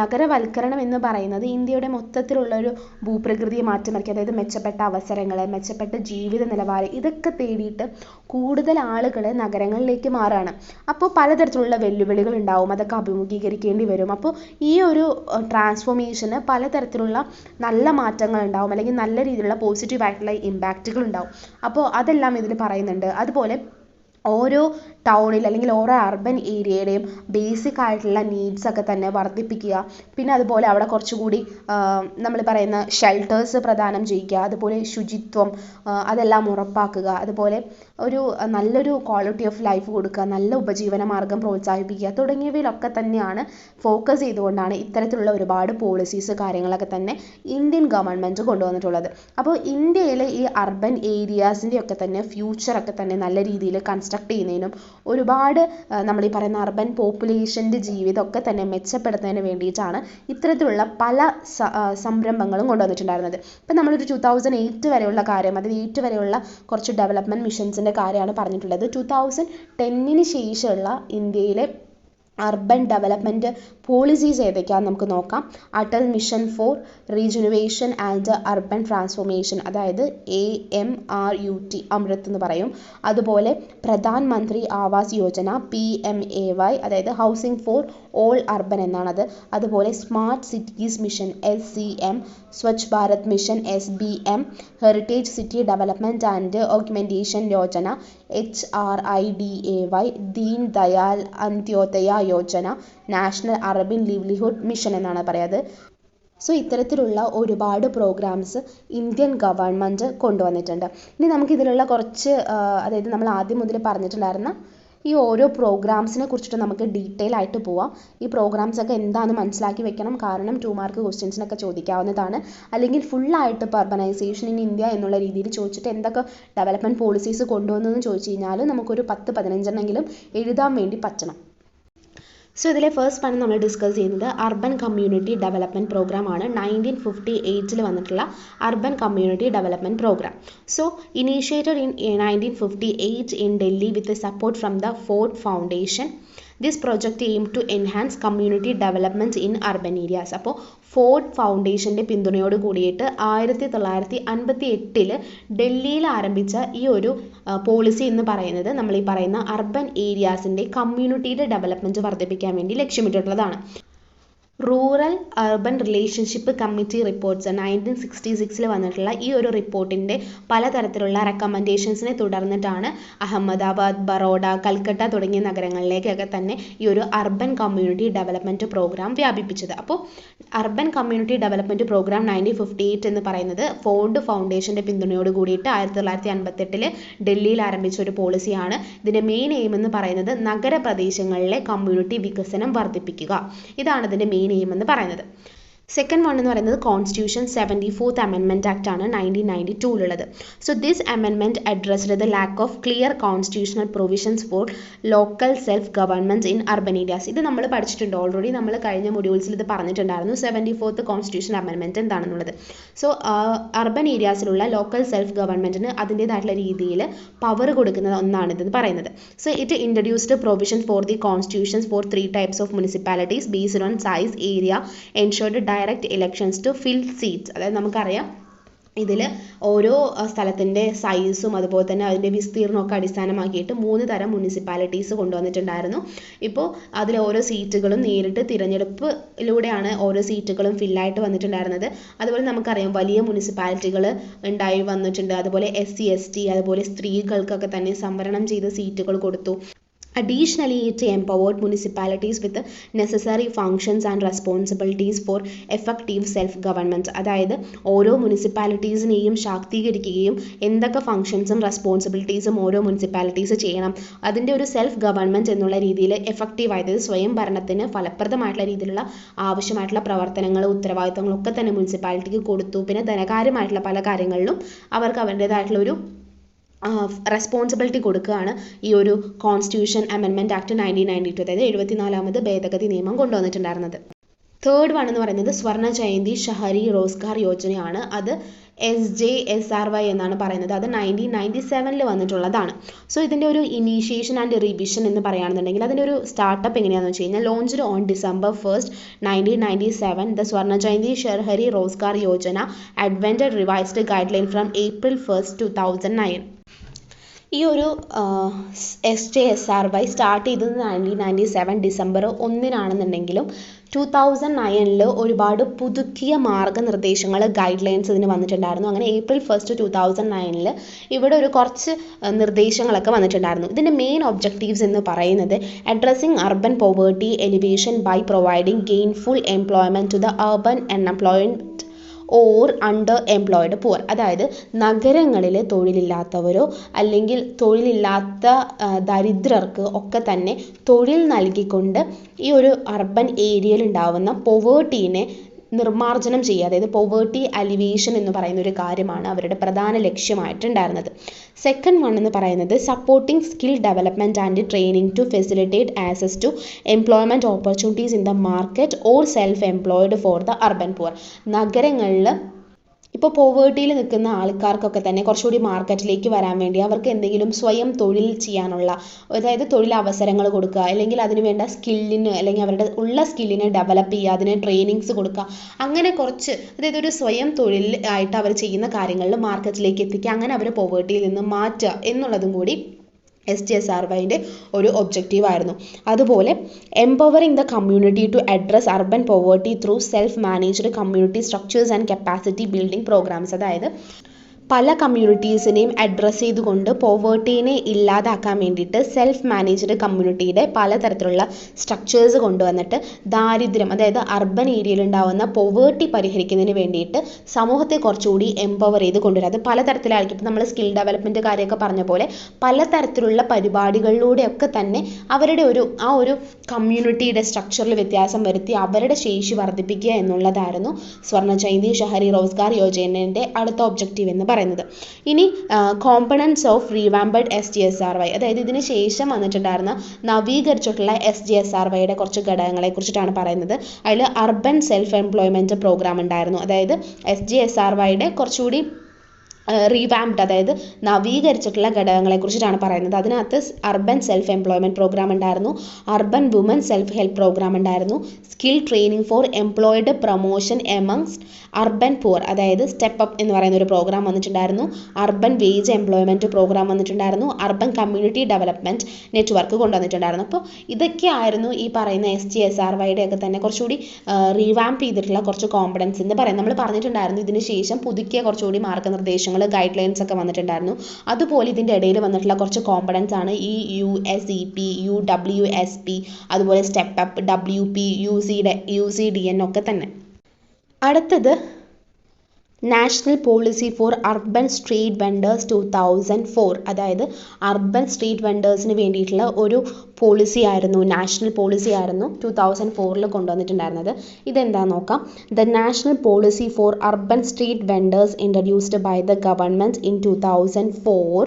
നഗരവൽക്കരണം എന്ന് പറയുന്നത് ഇന്ത്യയുടെ മൊത്തത്തിലുള്ളൊരു ഭൂപ്രകൃതിയെ മാറ്റിമറിക്കുക, അതായത് മെച്ചപ്പെട്ട അവസരങ്ങൾ, മെച്ചപ്പെട്ട ജീവിത നിലവാരം, ഇതൊക്കെ തേടിയിട്ട് കൂടുതൽ ആളുകൾ നഗരങ്ങളിലേക്ക് മാറുകയാണ്. അപ്പോൾ പലതരത്തിലുള്ള വെല്ലുവിളികൾ ഉണ്ടാവും, അതൊക്കെ അഭിമുഖീകരിക്കേണ്ടി വരും. അപ്പോൾ ഈ ഒരു ട്രാൻസ്ഫോർമേഷന് പലതരത്തിലുള്ള നല്ല മാറ്റങ്ങൾ ഉണ്ടാവും, അല്ലെങ്കിൽ നല്ല രീതിയിലുള്ള പോസിറ്റീവായിട്ടുള്ള ഇമ്പാക്റ്റുകൾ ഉണ്ടാവും. അപ്പോൾ അതെല്ലാം ഇതിൽ പറയുന്നുണ്ട്. അതുപോലെ ഓരോ ടൗണിൽ അല്ലെങ്കിൽ ഓരോ അർബൻ ഏരിയയുടെയും ബേസിക് ആയിട്ടുള്ള നീഡ്സ് ഒക്കെ തന്നെ വർദ്ധിപ്പിക്കുക. പിന്നെ അതുപോലെ അവിടെ കുറച്ചുകൂടി നമ്മൾ പറയുന്ന ഷെൽട്ടേഴ്സ് പ്രദാനം ചെയ്യുക, അതുപോലെ ശുചിത്വം അതെല്ലാം ഉറപ്പാക്കുക, അതുപോലെ ഒരു നല്ലൊരു ക്വാളിറ്റി ഓഫ് ലൈഫ് കൊടുക്കുക, നല്ല ഉപജീവന മാർഗം പ്രോത്സാഹിപ്പിക്കുക തുടങ്ങിയവയിലൊക്കെ തന്നെയാണ് ഫോക്കസ് ചെയ്തുകൊണ്ടാണ് ഇത്തരത്തിലുള്ള ഒരുപാട് പോളിസീസ് കാര്യങ്ങളൊക്കെ തന്നെ ഇന്ത്യൻ ഗവൺമെൻറ് കൊണ്ടുവന്നിട്ടുള്ളത്. അപ്പോൾ ഇന്ത്യയിൽ ഈ അർബൻ ഏരിയാസിൻ്റെ ഒക്കെ തന്നെ ഫ്യൂച്ചറൊക്കെ തന്നെ നല്ല രീതിയിൽ കൺസ്ട്രക്ട് ചെയ്യുന്നതിനും ഒരുപാട് നമ്മൾ ഈ പറയുന്ന അർബൻ പോപ്പുലേഷൻ്റെ ജീവിതമൊക്കെ തന്നെ മെച്ചപ്പെടുത്തുന്നതിന് വേണ്ടിയിട്ടാണ് ഇത്തരത്തിലുള്ള പല സംരംഭങ്ങളും കൊണ്ടുവന്നിട്ടുണ്ടായിരുന്നത്. ഇപ്പം നമ്മളൊരു 2008 വരെയുള്ള കാര്യം, അതായത് 8 വരെയുള്ള കുറച്ച് ഡെവലപ്മെൻറ്റ് മിഷൻസിൻ്റെ കാര്യമാണ് പറഞ്ഞിട്ടുള്ളത്. 2010 ശേഷമുള്ള ഇന്ത്യയിലെ അർബൻ ഡെവലപ്മെൻറ്റ് പോളിസീസ് ഏതൊക്കെയാണെന്ന് നമുക്ക് നോക്കാം. Atal mission for rejuvenation and urban transformation, അതായത് AMRUT, അമൃത് എന്ന് പറയും. അതുപോലെ പ്രധാൻ മന്ത്രി ആവാസ് യോജന PMAY, അതായത് ഹൗസിംഗ് ഫോർ ഓൾ അർബൻ എന്നാണത്. അതുപോലെ smart cities mission SCM, Swachh Bharat mission SBM, heritage city development and augmentation Yojana HRIDAY, Deen Dayal Antyodaya Yojana, national urban livelihood mission എന്നാണ് പറയുന്നത്. സോ ഇത്തരത്തിലുള്ള ഒരുപാട് പ്രോഗ്രാംസ് ഇന്ത്യൻ ഗവൺമെൻറ് കൊണ്ടുവന്നിട്ടുണ്ട്. ഇനി നമുക്കിതിലുള്ള കുറച്ച് അതായത് നമ്മൾ ആദ്യം മുതൽ പറഞ്ഞിട്ടുണ്ടായിരുന്ന ഈ ഓരോ പ്രോഗ്രാംസിനെ കുറിച്ചിട്ട് നമുക്ക് ഡീറ്റെയിൽ ആയിട്ട് പോവാം. ഈ പ്രോഗ്രാംസ് ഒക്കെ എന്താണെന്ന് മനസ്സിലാക്കി വെക്കണം, കാരണം 2 മാർക്ക് ക്വസ്റ്റ്യൻസിനൊക്കെ ചോദിക്കാവുന്നതാണ്. അല്ലെങ്കിൽ ഫുള്ളായിട്ട് ഇപ്പോൾ അർബനൈസേഷൻ ഇൻ ഇന്ത്യ എന്നുള്ള രീതിയിൽ ചോദിച്ചിട്ട് എന്തൊക്കെ ഡെവലപ്മെൻറ്റ് പോളിസീസ് കൊണ്ടുവന്നതെന്ന് ചോദിച്ചു കഴിഞ്ഞാൽ നമുക്കൊരു 10-15 എഴുതാൻ വേണ്ടി പറ്റണം. സോ ഇതിലെ ഫസ്റ്റ് വൺ നമ്മൾ ഡിസ്കസ് ചെയ്യുന്നത് അർബൻ കമ്മ്യൂണിറ്റി ഡെവലപ്മെൻറ്റ് പ്രോഗ്രാം ആണ്. 1958 വന്നിട്ടുള്ള urban community development programme. So initiated in 1958 in Delhi with the support from the Ford Foundation. This project aimed to enhance community development in urban areas. അപ്പോൾ Ford ഫൗണ്ടേഷൻ്റെ പിന്തുണയോട് കൂടിയിട്ട് 1958 ഡൽഹിയിൽ ആരംഭിച്ച ഈ ഒരു policy എന്ന് പറയുന്നത് നമ്മൾ ഈ പറയുന്ന അർബൻ ഏരിയാസിൻ്റെ കമ്മ്യൂണിറ്റിയുടെ ഡെവലപ്മെൻറ്റ് വർദ്ധിപ്പിക്കാൻ വേണ്ടി ലക്ഷ്യമിട്ടിട്ടുള്ളതാണ്. Rural urban relationship committee reports 1966 വന്നിട്ടുള്ള ഈ ഒരു റിപ്പോർട്ടിൻ്റെ പലതരത്തിലുള്ള റെക്കമെൻഡേഷൻസിനെ തുടർന്നിട്ടാണ് അഹമ്മദാബാദ്, ബറോഡ, കൽക്കട്ട തുടങ്ങിയ നഗരങ്ങളിലേക്കൊക്കെ തന്നെ ഈ ഒരു അർബൻ കമ്മ്യൂണിറ്റി ഡെവലപ്മെൻറ്റ് പ്രോഗ്രാം വ്യാപിപ്പിച്ചത്. അപ്പോൾ അർബൻ കമ്മ്യൂണിറ്റി ഡെവലപ്മെൻറ്റ് പ്രോഗ്രാം 1958 എന്ന് പറയുന്നത് ഫോർഡ് ഫൗണ്ടേഷൻ്റെ പിന്തുണയോട് കൂടിയിട്ട് 1958 ഡൽഹിയിൽ ആരംഭിച്ച ഒരു പോളിസിയാണ്. ഇതിൻ്റെ മെയിൻ എയിം എന്ന് പറയുന്നത് നഗരപ്രദേശങ്ങളിലെ കമ്മ്യൂണിറ്റി വികസനം വർദ്ധിപ്പിക്കുക. ഇതാണ് ഇതിൻ്റെ മെയിൻ എയിം എന്ന് പറയുന്നത്. സെക്കൻഡ് വൺ എന്ന് പറയുന്നത് കോൺസ്റ്റിറ്റ്യൂഷൻ 74th അമെൻമെൻറ്റ് ആക്ട് ആണ് 1992 so this amendment addressed the lack of clear constitutional provisions for local self governments in urban areas. ഇത് നമ്മൾ പഠിച്ചിട്ടുണ്ട് ഓൾറെഡി, നമ്മൾ കഴിഞ്ഞ മൊഡ്യൂൾസിൽ ഇത് പറഞ്ഞിട്ടുണ്ടായിരുന്നു 74th കോൺസ്റ്റിറ്റ്യൂഷൻ അമെൻമെൻറ്റ് എന്താണെന്നുള്ളത്. സോ അർബൻ ഏരിയാസിലുള്ള ലോക്കൽ സെൽഫ് ഗവൺമെൻറ്റിന് അതിൻ്റേതായിട്ടുള്ള രീതിയിൽ പവർ കൊടുക്കുന്ന ഒന്നാണിതെന്ന് പറയുന്നത്. So it introduced provision for the constitutions for 3 types of municipalities based on size, area, ensured direct elections to fill seats. അതായത് നമുക്കറിയാം ഇതിൽ ഓരോ സ്ഥലത്തിൻ്റെ സൈസും അതുപോലെ തന്നെ അതിൻ്റെ വിസ്തീർണമൊക്കെ അടിസ്ഥാനമാക്കിയിട്ട് 3 തരം മുനിസിപ്പാലിറ്റീസ് കൊണ്ടുവന്നിട്ടുണ്ടായിരുന്നു. ഇപ്പോൾ അതിൽ ഓരോ സീറ്റുകളും നേരിട്ട് തിരഞ്ഞെടുപ്പിലൂടെയാണ് ഓരോ സീറ്റുകളും ഫില്ലായിട്ട് വന്നിട്ടുണ്ടായിരുന്നത്. അതുപോലെ നമുക്കറിയാം വലിയ മുനിസിപ്പാലിറ്റികൾ ഉണ്ടായി വന്നിട്ടുണ്ട്. അതുപോലെ SC ST അതുപോലെ സ്ത്രീകൾക്കൊക്കെ തന്നെ സംവരണം ചെയ്ത സീറ്റുകൾ കൊടുത്തു. Additionally, it empowered municipalities with the necessary functions and responsibilities for effective self-government. അതായത് ഓരോ മുനിസിപ്പാലിറ്റീസിനെയും ശാക്തീകരിക്കുകയും എന്തൊക്കെ ഫങ്ഷൻസും റെസ്പോൺസിബിലിറ്റീസും ഓരോ മുനിസിപ്പാലിറ്റീസ് ചെയ്യണം, അതിൻ്റെ ഒരു സെൽഫ് ഗവൺമെൻറ് എന്നുള്ള രീതിയിൽ എഫക്റ്റീവ് ആയത് സ്വയം ഭരണത്തിന് ഫലപ്രദമായിട്ടുള്ള രീതിയിലുള്ള ആവശ്യമായിട്ടുള്ള പ്രവർത്തനങ്ങൾ, ഉത്തരവാദിത്തങ്ങളൊക്കെ തന്നെ മുനിസിപ്പാലിറ്റിക്ക് കൊടുത്തു. പിന്നെ ധനകാര്യമായിട്ടുള്ള പല കാര്യങ്ങളിലും അവർക്ക് അവരുടേതായിട്ടുള്ള ഒരു റെസ്പോൺസിബിലിറ്റി കൊടുക്കുകയാണ് ഈ ഒരു കോൺസ്റ്റിറ്റ്യൂഷൻ അമെൻമെൻറ്റ് ആക്ട് 1992, അതായത് 74ാമത് ഭേദഗതി നിയമം കൊണ്ടുവന്നിട്ടുണ്ടായിരുന്നത്. തേർഡ് വൺ എന്ന് പറയുന്നത് സ്വർണ്ണ ജയന്തി ഷഹരി റോസ്ഗാർ യോജനയാണ്. അത് SJSRY എന്നാണ് പറയുന്നത്. അത് 1997 വന്നിട്ടുള്ളതാണ്. സോ ഇതിൻ്റെ ഒരു ഇനീഷ്യേഷൻ ആൻഡ് റിവിഷൻ എന്ന് പറയുകയാണെന്നുണ്ടെങ്കിൽ അതിൻ്റെ ഒരു സ്റ്റാർട്ടപ്പ് എങ്ങനെയാണെന്ന് വെച്ച് കഴിഞ്ഞാൽ launched on December 1st, 1997 the Swarna Jayanti Shahari Rozgar Yojana advented revised guideline from April 1st, 2009. ഈ ഒരു SJSRY സ്റ്റാർട്ട് ചെയ്തത് 1997 December 1 2009 ഒരുപാട് പുതുക്കിയ മാർഗ്ഗനിർദ്ദേശങ്ങൾ ഗൈഡ് ലൈൻസ് ഇതിന് വന്നിട്ടുണ്ടായിരുന്നു. അങ്ങനെ April 1st, 2009 ഇവിടെ ഒരു കുറച്ച് നിർദ്ദേശങ്ങളൊക്കെ വന്നിട്ടുണ്ടായിരുന്നു. ഇതിൻ്റെ മെയിൻ ഒബ്ജക്റ്റീവ്സ് എന്ന് പറയുന്നത് addressing urban poverty elevation by providing gainful employment to the urban unemployed or underemployed poor. അതായത് നഗരങ്ങളിൽ തൊഴിലില്ലാത്തവരോ അല്ലെങ്കിൽ തൊഴിലില്ലാത്ത ദരിദ്രർക്ക് ഒക്കെ തന്നെ തൊഴിൽ നൽകിക്കൊണ്ട് ഈ ഒരു അർബൻ ഏരിയയിൽ ഉണ്ടാവുന്ന പോവേർട്ടീനെ നിർമ്മാർജ്ജനം ചെയ്യുക. അതായത് പോവേർട്ടി അലിവേഷൻ എന്ന് പറയുന്ന ഒരു കാര്യമാണ് അവരുടെ പ്രധാന ലക്ഷ്യമായിട്ടുണ്ടായിരുന്നത്. സെക്കൻഡ് വൺ എന്ന് പറയുന്നത് supporting skill development and training to facilitate access to employment opportunities in the market or self employed for the urban poor. നഗരങ്ങളിൽ ഇപ്പോൾ പോവേർട്ടിയിൽ നിൽക്കുന്ന ആൾക്കാർക്കൊക്കെ തന്നെ കുറച്ചുകൂടി മാർക്കറ്റിലേക്ക് വരാൻ വേണ്ടി അവർക്ക് എന്തെങ്കിലും സ്വയം തൊഴിൽ ചെയ്യാനുള്ള, അതായത് തൊഴിലവസരങ്ങൾ കൊടുക്കുക, അല്ലെങ്കിൽ അതിന് വേണ്ട സ്കില്ലിന് അല്ലെങ്കിൽ അവരുടെ ഉള്ള സ്കില്ലിനെ ഡെവലപ്പ് ചെയ്യുക, അതിന് ട്രെയിനിങ്സ് കൊടുക്കുക, അങ്ങനെ കുറച്ച്, അതായത് ഒരു സ്വയം തൊഴിൽ ആയിട്ട് അവർ ചെയ്യുന്ന കാര്യങ്ങളിൽ മാർക്കറ്റിലേക്ക് എത്തിക്കുക, അങ്ങനെ അവർ പോവേർട്ടിയിൽ നിന്ന് മാറ്റുക എന്നുള്ളതും കൂടി SGSRYൻ്റെ ഒരു ഒബ്ജക്റ്റീവ് ആയിരുന്നു. അതുപോലെ empowering the community to address urban poverty through self managed community structures and capacity building programmes. അതായത് പല കമ്മ്യൂണിറ്റീസിനെയും അഡ്രസ്സ് ചെയ്തുകൊണ്ട് പോവേർട്ടീനെ ഇല്ലാതാക്കാൻ വേണ്ടിയിട്ട് സെൽഫ് മാനേജ്ഡ് കമ്മ്യൂണിറ്റിയുടെ പലതരത്തിലുള്ള സ്ട്രക്ചേഴ്സ് കൊണ്ടുവന്നിട്ട് ദാരിദ്ര്യം, അതായത് അർബൻ ഏരിയയിൽ ഉണ്ടാകുന്ന പോവേർട്ടി പരിഹരിക്കുന്നതിന് വേണ്ടിയിട്ട് സമൂഹത്തെ കുറച്ചുകൂടി എംപവർ ചെയ്ത് കൊണ്ടുവരിക. അത് പലതരത്തിലായിരിക്കും. ഇപ്പോൾ നമ്മൾ സ്കിൽ ഡെവലപ്മെൻറ്റ് കാര്യമൊക്കെ പറഞ്ഞ പോലെ പലതരത്തിലുള്ള പരിപാടികളിലൂടെയൊക്കെ തന്നെ അവരുടെ ആ ഒരു കമ്മ്യൂണിറ്റിയുടെ സ്ട്രക്ചറിൽ വ്യത്യാസം വരുത്തി അവരുടെ ശേഷി വർദ്ധിപ്പിക്കുക എന്നുള്ളതായിരുന്നു സ്വർണ്ണ ജയന്തി ഷഹരി റോസ്ഗാർ യോജനയുടെ അടുത്ത ഒബ്ജക്റ്റീവ് എന്ന് പറയുന്നത്. ഇനി കോമ്പണൻസ് ഓഫ് റീവാമ്പഡ് SGSRY, അതായത് ഇതിന് ശേഷം വന്നിട്ടുണ്ടായിരുന്ന നവീകരിച്ചിട്ടുള്ള SGSRYയുടെ കുറച്ച് ഘടകങ്ങളെ കുറിച്ചിട്ടാണ് പറയുന്നത്. അതിൽ അർബൻ സെൽഫ് എംപ്ലോയ്മെൻറ്റ് പ്രോഗ്രാം ഉണ്ടായിരുന്നു. അതായത് SGSRYയുടെ കുറച്ചുകൂടി റീവാംപ്ഡ്, അതായത് നവീകരിച്ചിട്ടുള്ള ഘടകങ്ങളെ കുറിച്ചിട്ടാണ് പറയുന്നത്. അതിനകത്ത് അർബൻ സെൽഫ് എംപ്ലോയ്മെൻറ്റ് പ്രോഗ്രാം ഉണ്ടായിരുന്നു, urban woman self help programme ഉണ്ടായിരുന്നു, skill training for employed promotion amongst urban poor, അതായത് സ്റ്റെപ്പ് അപ്പ് എന്ന് പറയുന്ന ഒരു പ്രോഗ്രാം വന്നിട്ടുണ്ടായിരുന്നു, അർബൻ വേജ് എംപ്ലോയ്മെൻറ്റ് പ്രോഗ്രാം വന്നിട്ടുണ്ടായിരുന്നു, അർബൻ കമ്മ്യൂണിറ്റി ഡെവലപ്മെൻറ്റ് നെറ്റ്വർക്ക് കൊണ്ടുവന്നിട്ടുണ്ടായിരുന്നു. അപ്പോൾ ഇതൊക്കെ ആയിരുന്നു ഈ പറയുന്ന SGSRYയുടെ ഒക്കെ തന്നെ കുറച്ചുകൂടി റീവാംപ് ചെയ്തിട്ടുള്ള കുറച്ച് കോമ്പണൻസ് എന്ന് പറയാം. നമ്മൾ പറഞ്ഞിട്ടുണ്ടായിരുന്നു ഇതിന് ശേഷം പുതുക്കിയ കുറച്ചുകൂടി മാർഗ്ഗനിർദ്ദേശങ്ങൾ, ഗൈഡ് ലൈൻസ് ഒക്കെ വന്നിട്ടുണ്ടായിരുന്നു. അതുപോലെ ഇതിൻ്റെ ഇടയിൽ വന്നിട്ടുള്ള കുറച്ച് കോമ്പണൻസ് ആണ് ഈ USEP, UWSP, അതുപോലെ സ്റ്റെപ്പ് അപ്പ്, WP, UCDN ഒക്കെ തന്നെ. അടുത്തത് national policy for urban street vendors 2004, അതായത് അർബൻ സ്ട്രീറ്റ് വെൻഡേഴ്സിന് വേണ്ടിയിട്ടുള്ള ഒരു പോളിസി ആയിരുന്നു, നാഷണൽ പോളിസി ആയിരുന്നു 2004 കൊണ്ടുവന്നിട്ടുണ്ടായിരുന്നത്. ഇതെന്താണെന്ന് നോക്കാം. The national policy for urban street vendors introduced by the government in 2004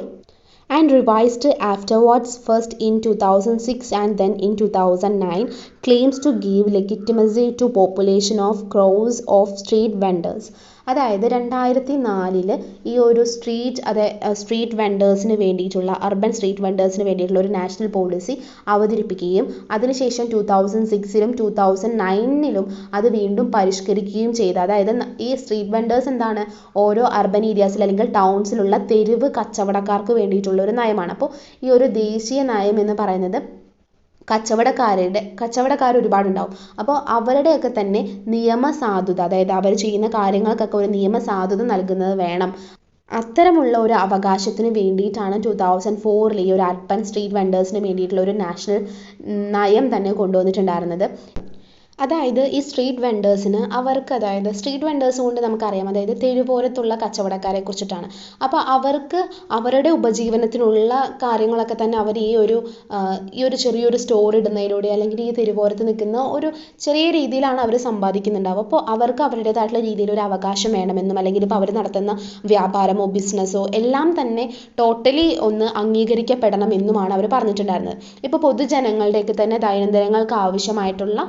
and revised afterwards, first in 2006 and then in 2009, claims to give legitimacy to population of crores of street vendors. അതായത് 2004 ഈ ഒരു street വെൻഡേഴ്സിന് വേണ്ടിയിട്ടുള്ള, urban street വെൻഡേഴ്സിന് വേണ്ടിയിട്ടുള്ള ഒരു national policy അവതരിപ്പിക്കുകയും അതിനുശേഷം 2006 2009 അത് വീണ്ടും പരിഷ്കരിക്കുകയും ചെയ്തു. അതായത് ഈ സ്ട്രീറ്റ് വെൻഡേഴ്സ് എന്താണ്, ഓരോ അർബൻ ഏരിയാസിൽ അല്ലെങ്കിൽ ടൗൺസിലുള്ള തെരുവ് കച്ചവടക്കാർക്ക് വേണ്ടിയിട്ടുള്ള ഒരു നയമാണ്. അപ്പോൾ ഈ ഒരു ദേശീയ നയം എന്ന് പറയുന്നത് കച്ചവടക്കാർ ഒരുപാടുണ്ടാവും. അപ്പോൾ അവരുടെയൊക്കെ തന്നെ നിയമസാധുത, അതായത് അവർ ചെയ്യുന്ന കാര്യങ്ങൾക്കൊക്കെ ഒരു നിയമസാധുത നൽകുന്നത് വേണം. അത്തരമുള്ള ഒരു അവകാശത്തിന് വേണ്ടിയിട്ടാണ് 2004 ഈ ഒരു അർബൻ സ്ട്രീറ്റ് വെൻഡേഴ്സിന് വേണ്ടിയിട്ടുള്ള ഒരു നാഷണൽ നയം തന്നെ കൊണ്ടുവന്നിട്ടുണ്ടായിരുന്നത്. അതായത് ഈ സ്ട്രീറ്റ് വെൻഡേഴ്സിന് അവർക്ക്, അതായത് സ്ട്രീറ്റ് വെൻഡേഴ്സ് കൊണ്ട് നമുക്കറിയാം, അതായത് തെരുവോരത്തുള്ള കച്ചവടക്കാരെ കുറിച്ചിട്ടാണ്. അപ്പോൾ അവർക്ക് അവരുടെ ഉപജീവനത്തിനുള്ള കാര്യങ്ങളൊക്കെ തന്നെ അവർ ഈ ഒരു ചെറിയൊരു സ്റ്റോർ ഇടുന്നതിലൂടെ അല്ലെങ്കിൽ ഈ തെരുവോരത്ത് നിൽക്കുന്ന ഒരു ചെറിയ രീതിയിലാണ് അവർ സമ്പാദിക്കുന്നുണ്ടാവുക. അപ്പോൾ അവർക്ക് അവരുടേതായിട്ടുള്ള രീതിയിൽ ഒരു അവകാശം വേണമെന്നും, അല്ലെങ്കിൽ ഇപ്പോൾ അവർ നടത്തുന്ന വ്യാപാരമോ ബിസിനസ്സോ എല്ലാം തന്നെ ടോട്ടലി ഒന്ന് അംഗീകരിക്കപ്പെടണം എന്നുമാണ് അവർ പറഞ്ഞിട്ടുണ്ടായിരുന്നത്. ഇപ്പോൾ പൊതുജനങ്ങളുടെയൊക്കെ തന്നെ ദൈനംദിനങ്ങൾക്ക് ആവശ്യമായിട്ടുള്ള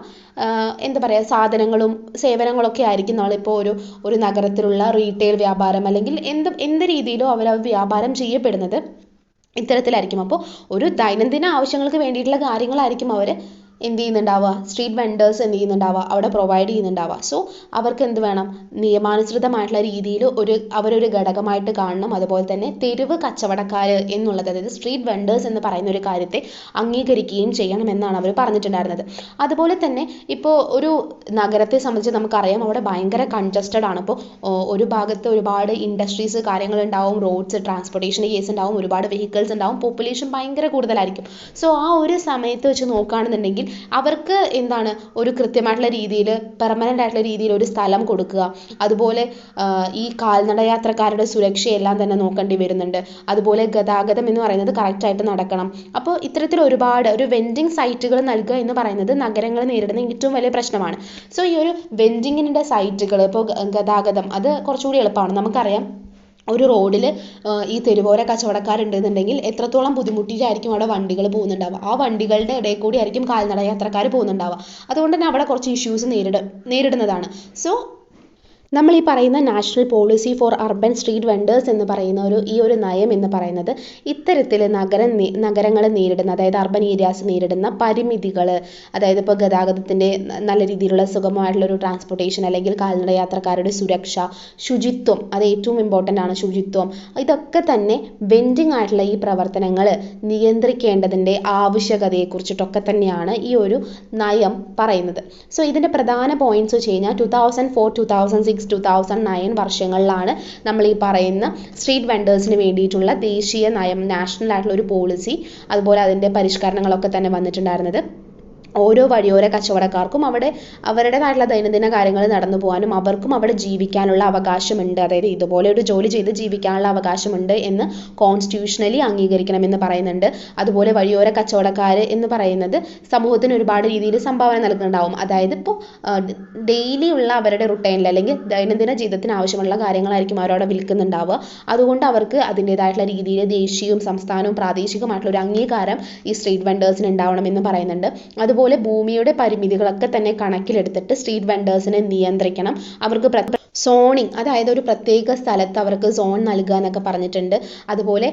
എന്താ പറയുക, സാധനങ്ങളും സേവനങ്ങളൊക്കെ ആയിരിക്കും നമ്മളിപ്പോൾ ഒരു നഗരത്തിലുള്ള റീറ്റെയിൽ വ്യാപാരം അല്ലെങ്കിൽ എന്ത് രീതിയിലോ അവർ വ്യാപാരം ചെയ്യപ്പെടുന്നത് ഇത്തരത്തിലായിരിക്കും. അപ്പോൾ ഒരു ദൈനംദിന ആവശ്യങ്ങൾക്ക് വേണ്ടിയിട്ടുള്ള കാര്യങ്ങളായിരിക്കും അവർ എന്ത് ചെയ്യുന്നുണ്ടാവുക, സ്ട്രീറ്റ് വെൻഡേഴ്സ് എന്ത് ചെയ്യുന്നുണ്ടാവുക, അവിടെ പ്രൊവൈഡ് ചെയ്യുന്നുണ്ടാവുക. സോ അവർക്ക് എന്ത് വേണം, നിയമാനുസൃതമായിട്ടുള്ള രീതിയിൽ അവരൊരു ഘടകമായിട്ട് കാണണം. അതുപോലെ തന്നെ തെരുവ് കച്ചവടക്കാർ എന്നുള്ളത്, അതായത് സ്ട്രീറ്റ് വെൻഡേഴ്സ് എന്ന് പറയുന്ന ഒരു കാര്യത്തെ അംഗീകരിക്കുകയും ചെയ്യണമെന്നാണ് അവർ പറഞ്ഞിട്ടുണ്ടായിരുന്നത്. അതുപോലെ തന്നെ ഇപ്പോൾ ഒരു നഗരത്തെ സംബന്ധിച്ച് നമുക്കറിയാം, അവിടെ ഭയങ്കര കൺജസ്റ്റഡ് ആണ്. ഇപ്പോൾ ഒരു ഭാഗത്ത് ഒരുപാട് ഇൻഡസ്ട്രീസ് കാര്യങ്ങളുണ്ടാവും, റോഡ്സ് ട്രാൻസ്പോർട്ടേഷൻ കേസ് ഉണ്ടാവും, ഒരുപാട് വെഹിക്കിൾസ് ഉണ്ടാവും, പോപ്പുലേഷൻ ഭയങ്കര കൂടുതലായിരിക്കും. സോ ആ ഒരു സമയത്ത് വെച്ച് നോക്കുകയാണെന്നുണ്ടെങ്കിൽ അവർക്ക് എന്താണ്, ഒരു കൃത്യമായിട്ടുള്ള രീതിയിൽ പെർമനൻ്റ് ആയിട്ടുള്ള രീതിയിൽ ഒരു സ്ഥലം കൊടുക്കുക. അതുപോലെ ഈ കാൽനട യാത്രക്കാരുടെ സുരക്ഷയെല്ലാം തന്നെ നോക്കേണ്ടി വരുന്നുണ്ട്. അതുപോലെ ഗതാഗതം എന്ന് പറയുന്നത് കറക്റ്റായിട്ട് നടക്കണം. അപ്പോൾ ഇത്തരത്തിൽ ഒരു വെൻഡിങ് സൈറ്റുകൾ നൽകുക എന്ന് പറയുന്നത് നഗരങ്ങൾ നേരിടുന്ന ഏറ്റവും വലിയ പ്രശ്നമാണ്. സോ ഈ ഒരു വെൻഡിങ്ങിൻ്റെ സൈറ്റുകൾ, ഇപ്പോൾ ഗതാഗതം, അത് കുറച്ചുകൂടി എളുപ്പമാണ്. നമുക്കറിയാം ഒരു റോഡിൽ ഈ തെരുവോര കച്ചവടക്കാരുണ്ടെന്നുണ്ടെങ്കിൽ എത്രത്തോളം ബുദ്ധിമുട്ടിയിട്ടായിരിക്കും അവിടെ വണ്ടികൾ പോകുന്നുണ്ടാവുക. ആ വണ്ടികളുടെ ഇടയിൽ കൂടി ആയിരിക്കും കാൽനട യാത്രക്കാർ പോകുന്നുണ്ടാവുക. അതുകൊണ്ട് തന്നെ അവിടെ കുറച്ച് ഇഷ്യൂസ് നേരിടുന്നതാണ്. സോ നമ്മൾ ഈ പറയുന്ന national policy for urban street vendors എന്ന് പറയുന്ന ഈ ഒരു നയം എന്ന് പറയുന്നത് ഇത്തരത്തിൽ നഗരങ്ങൾ നേരിടുന്ന, അതായത് അർബൻ ഏരിയാസ് നേരിടുന്ന പരിമിതികൾ, അതായത് ഇപ്പോൾ ഗതാഗതത്തിൻ്റെ നല്ല രീതിയിലുള്ള സുഗമമായിട്ടുള്ള ഒരു ട്രാൻസ്പോർട്ടേഷൻ, അല്ലെങ്കിൽ കാൽനട യാത്രക്കാരുടെ സുരക്ഷ, ശുചിത്വം, അത് ഏറ്റവും ഇമ്പോർട്ടൻ്റ് ആണ് ശുചിത്വം, ഇതൊക്കെ തന്നെ വെൻഡിങ് ആയിട്ടുള്ള ഈ പ്രവർത്തനങ്ങൾ നിയന്ത്രിക്കേണ്ടതിൻ്റെ ആവശ്യകതയെക്കുറിച്ചിട്ടൊക്കെ തന്നെയാണ് ഈ ഒരു നയം പറയുന്നത്. സോ ഇതിൻ്റെ പ്രധാന പോയിന്റ്സ് വെച്ച് കഴിഞ്ഞാൽ 2004, 2006, 2009 വർഷങ്ങളിലാണ് നമ്മൾ ഈ പറയുന്ന സ്ട്രീറ്റ് വെൻഡേഴ്സിന് വേണ്ടിയിട്ടുള്ള ദേശീയ നയം, നാഷണൽ ആയിട്ടുള്ള ഒരു പോളിസി, അതുപോലെ അതിൻ്റെ പരിഷ്കരണങ്ങളൊക്കെ തന്നെ വന്നിട്ടുണ്ടായിരുന്നത്. ഓരോ വഴിയോര കച്ചവടക്കാർക്കും അവരുടേതായിട്ടുള്ള ദൈനംദിന കാര്യങ്ങൾ നടന്നു പോകാനും അവർക്കും അവിടെ ജീവിക്കാനുള്ള അവകാശമുണ്ട്, അതായത് ഇതുപോലെ ഒരു ജോലി ചെയ്ത് ജീവിക്കാനുള്ള അവകാശമുണ്ട് എന്ന് കോൺസ്റ്റിറ്റ്യൂഷണലി അംഗീകരിക്കണമെന്ന് പറയുന്നുണ്ട്. അതുപോലെ വഴിയോര കച്ചവടക്കാർ എന്ന് പറയുന്നത് സമൂഹത്തിന് ഒരുപാട് രീതിയിൽ സംഭാവന നൽകുന്നുണ്ടാവും. അതായത് ഇപ്പോൾ ഡെയിലി ഉള്ള അവരുടെ റുട്ടീനിൽ അല്ലെങ്കിൽ ദൈനംദിന ജീവിതത്തിന് ആവശ്യമുള്ള കാര്യങ്ങളായിരിക്കും അവരവിടെ വിൽക്കുന്നുണ്ടാവുക. അതുകൊണ്ട് അവർക്ക് അതിൻ്റേതായിട്ടുള്ള രീതിയിൽ ദേശീയവും സംസ്ഥാനവും പ്രാദേശികമായിട്ടുള്ള ഒരു അംഗീകാരം ഈ സ്ട്രീറ്റ് വെൻഡേഴ്സിന് ഉണ്ടാവണമെന്ന് പറയുന്നുണ്ട്. അതുപോലെ ഭൂമിയുടെ പരിമിതികളൊക്കെ തന്നെ കണക്കിലെടുത്തിട്ട് സ്ട്രീറ്റ് വെൻഡേഴ്സിനെ നിയന്ത്രിക്കണം. അവർക്ക് സോണിങ്, അതായത് ഒരു പ്രത്യേക സ്ഥലത്ത് അവർക്ക് സോൺ നൽകുക എന്നൊക്കെ പറഞ്ഞിട്ടുണ്ട്. അതുപോലെ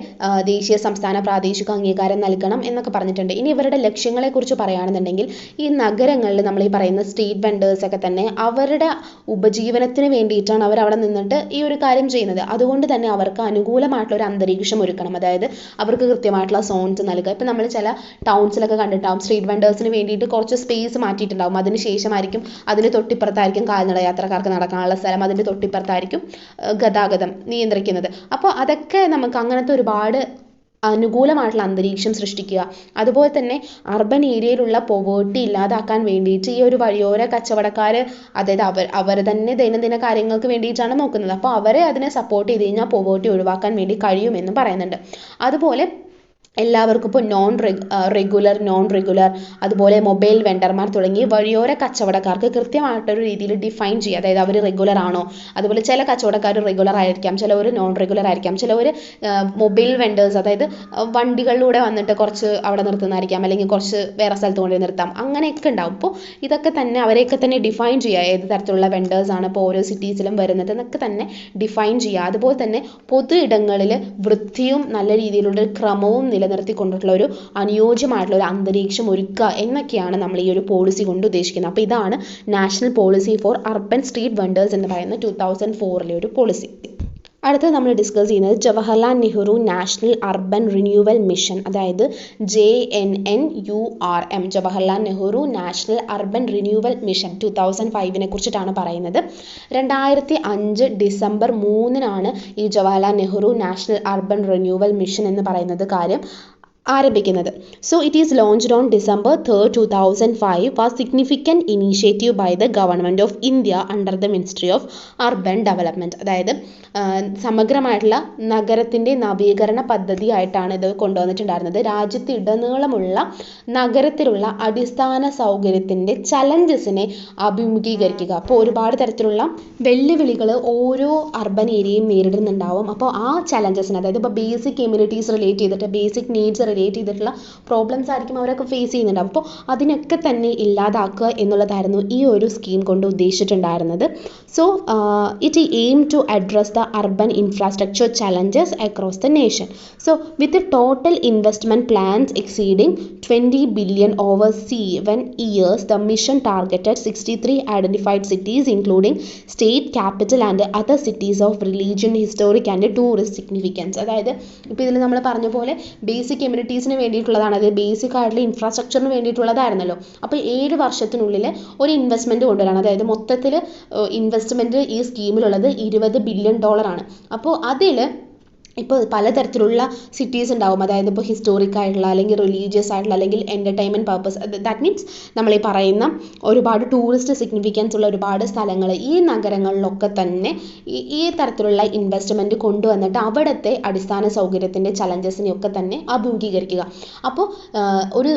ദേശീയ, സംസ്ഥാന, പ്രാദേശിക അംഗീകാരം നൽകണം എന്നൊക്കെ പറഞ്ഞിട്ടുണ്ട്. ഇനി ഇവരുടെ ലക്ഷ്യങ്ങളെക്കുറിച്ച് പറയുകയാണെന്നുണ്ടെങ്കിൽ ഈ നഗരങ്ങളിൽ നമ്മൾ ഈ പറയുന്ന സ്ട്രീറ്റ് വെൻഡേഴ്സൊക്കെ തന്നെ അവരുടെ ഉപജീവനത്തിന് വേണ്ടിയിട്ടാണ് അവർ അവിടെ നിന്നിട്ട് ഈ ഒരു കാര്യം ചെയ്യുന്നത്. അതുകൊണ്ട് തന്നെ അവർക്ക് അനുകൂലമായിട്ടുള്ള ഒരു അന്തരീക്ഷം ഒരുക്കണം. അതായത് അവർക്ക് കൃത്യമായിട്ടുള്ള സോൺസ് നൽകുക. ഇപ്പം നമ്മൾ ചില ടൗൺസിലൊക്കെ കണ്ടിട്ടുണ്ടാവും സ്ട്രീറ്റ് വെൻഡേഴ്സിന് വേണ്ടിയിട്ട് കുറച്ച് സ്പേസ് മാറ്റിയിട്ടുണ്ടാവും. അതിന് ശേഷമായിരിക്കും, അതിന് തൊട്ടിപ്പുറത്തായിരിക്കും കാൽനട യാത്രക്കാർക്ക് നടക്കാനുള്ള സ്ഥലം, അതിൻ്റെ തൊട്ടിപ്പുറത്തായിരിക്കും ഗതാഗതം നിയന്ത്രിക്കുന്നത്. അപ്പോൾ അതൊക്കെ നമുക്ക് അങ്ങനത്തെ ഒരുപാട് അനുകൂലമായിട്ടുള്ള അന്തരീക്ഷം സൃഷ്ടിക്കുക. അതുപോലെ തന്നെ അർബൻ ഏരിയയിലുള്ള പോവേർട്ടി ഇല്ലാതാക്കാൻ വേണ്ടിയിട്ട് ഈ ഒരു വഴിയോര കച്ചവടക്കാർ, അതായത് അവർ തന്നെ ദൈനംദിന കാര്യങ്ങൾക്ക് വേണ്ടിയിട്ടാണ് നോക്കുന്നത്. അപ്പോൾ അവരെ അതിനെ സപ്പോർട്ട് ചെയ്ത് കഴിഞ്ഞാൽ പോവേർട്ടി ഒഴിവാക്കാൻ വേണ്ടി കഴിയുമെന്ന് പറയുന്നുണ്ട്. അതുപോലെ എല്ലാവർക്കും ഇപ്പോൾ നോൺ റെഗുലർ അതുപോലെ മൊബൈൽ വെണ്ടർമാർ തുടങ്ങി വഴിയോര കച്ചവടക്കാർക്ക് കൃത്യമായിട്ടൊരു രീതിയിൽ ഡിഫൈൻ ചെയ്യുക. അതായത് അവർ റെഗുലർ ആണോ, അതുപോലെ ചില കച്ചവടക്കാർ റെഗുലർ ആയിരിക്കാം, ചിലവർ നോൺ റെഗുലർ ആയിരിക്കാം, ചിലവർ മൊബൈൽ വെണ്ടേഴ്സ്, അതായത് വണ്ടികളിലൂടെ വന്നിട്ട് കുറച്ച് അവിടെ നിർത്തുന്നതായിരിക്കാം, അല്ലെങ്കിൽ കുറച്ച് വേറെ സ്ഥലത്ത് കൊണ്ടുപോയി നിർത്താം, അങ്ങനെയൊക്കെ ഉണ്ടാവും. അപ്പോൾ ഇതൊക്കെ തന്നെ അവരെയൊക്കെ തന്നെ ഡിഫൈൻ ചെയ്യുക, ഏത് തരത്തിലുള്ള വെണ്ടേഴ്സാണ് ഇപ്പോൾ ഓരോ സിറ്റീസിലും വരുന്നത് എന്നൊക്കെ തന്നെ ഡിഫൈൻ ചെയ്യുക. അതുപോലെ തന്നെ പൊതു ഇടങ്ങളിൽ വൃത്തിയും നല്ല രീതിയിലുള്ള ക്രമവും നിലനിർത്തിക്കൊണ്ടിട്ടുള്ള ഒരു അനുയോജ്യമായിട്ടുള്ള ഒരു അന്തരീക്ഷം ഒരുക്കുക എന്നൊക്കെയാണ് നമ്മൾ ഈ ഒരു പോളിസി കൊണ്ട് ഉദ്ദേശിക്കുന്നത്. അപ്പോൾ ഇതാണ് national policy for urban street vendors എന്ന് പറയുന്ന 2004 ഒരു പോളിസി. അടുത്തത് നമ്മൾ ഡിസ്കസ് ചെയ്യുന്നത് Jawaharlal Nehru national urban renewal mission, അതായത് JNNURM, Jawaharlal Nehru national urban renewal mission 2005 കുറിച്ചിട്ടാണ് പറയുന്നത്. 2005 ഡിസംബർ 3 ഈ Jawaharlal Nehru national urban renewal mission എന്ന് പറയുന്നത് കാര്യം ആരംഭിക്കുന്നത്. So it is launched on December 3, 2005, was significant initiative by the government of India under the ministry of urban development. അതായത് സമഗ്രമായിട്ടുള്ള നഗരത്തിൻ്റെ നവീകരണ പദ്ധതിയായിട്ടാണ് ഇത് കൊണ്ടുവന്നിട്ടുണ്ടായിരുന്നത്. രാജ്യത്തിടനീളമുള്ള നഗരത്തിലുള്ള അടിസ്ഥാന സൗകര്യത്തിൻ്റെ ചലഞ്ചസിനെ അഭിമുഖീകരിക്കുക. അപ്പോൾ ഒരുപാട് തരത്തിലുള്ള വെല്ലുവിളികൾ ഓരോ അർബൻ ഏരിയയും നേരിടുന്നുണ്ടാവും. അപ്പോൾ ആ ചലഞ്ചസിന്, അതായത് ഇപ്പോൾ ബേസിക് എമ്യൂണിറ്റീസ് റിലേറ്റ് ചെയ്തിട്ട്, ബേസിക് നീഡ്സ് റിലേറ്റ് ചെയ്തിട്ടുള്ള പ്രോബ്ലംസ് ആയിരിക്കും അവരൊക്കെ ഫേസ് ചെയ്യുന്നുണ്ടാവും. അപ്പോൾ അതിനൊക്കെ തന്നെ ഇല്ലാതാക്കുക എന്നുള്ളതായിരുന്നു ഈ ഒരു സ്കീം കൊണ്ട് ഉദ്ദേശിച്ചിട്ടുണ്ടായിരുന്നത്. So it aim to address the urban infrastructure challenges across the nation. So with the total investment plans exceeding 20 billion over 7 years, the mission targeted 63 identified cities including state capital and other cities of religion, historic and tourist significance. അതായത് ഇപ്പോൾ ഇതിൽ നമ്മൾ പറഞ്ഞ പോലെ basic കമ്മ്യൂണിറ്റീസിന് വേണ്ടിയിട്ടുള്ളതാണ്, അത് basic ആയിട്ടുള്ള ഇൻഫ്രാസ്ട്രക്ചറിന് വേണ്ടിയിട്ടുള്ളതായിരുന്നല്ലോ. അപ്പോൾ 7 വർഷത്തിനുള്ളിൽ ഒരു ഇൻവെസ്റ്റ്മെൻറ്റ് കൊണ്ടുവരാണ്. അതായത് മൊത്തത്തിൽ ഇൻവെസ്റ്റ്മെൻറ്റ് ഈ സ്കീമിലുള്ളത് $20 ബില്യൺ ആണ്. അപ്പോൾ അതിൽ ഇപ്പോൾ പലതരത്തിലുള്ള സിറ്റീസ് ഉണ്ടാവും. അതായത് ഇപ്പോൾ ഹിസ്റ്റോറിക് ആയിട്ടുള്ള, അല്ലെങ്കിൽ റിലീജിയസ് ആയിട്ടുള്ള, അല്ലെങ്കിൽ എൻ്റർടൈൻമെൻറ്റ് പർപ്പസ്, ദാറ്റ് മീൻസ് നമ്മൾ ഈ പറയുന്ന ഒരുപാട് ടൂറിസ്റ്റ് സിഗ്നിഫിക്കൻസ് ഉള്ള ഒരുപാട് സ്ഥലങ്ങൾ ഈ നഗരങ്ങളിലൊക്കെ തന്നെ ഈ തരത്തിലുള്ള ഇൻവെസ്റ്റ്മെൻറ്റ് കൊണ്ടുവന്നിട്ട് അവിടുത്തെ അടിസ്ഥാന സൗകര്യത്തിൻ്റെ ചലഞ്ചസിനെയൊക്കെ തന്നെ അഭിമുഖീകരിക്കുക. അപ്പോൾ ഒരു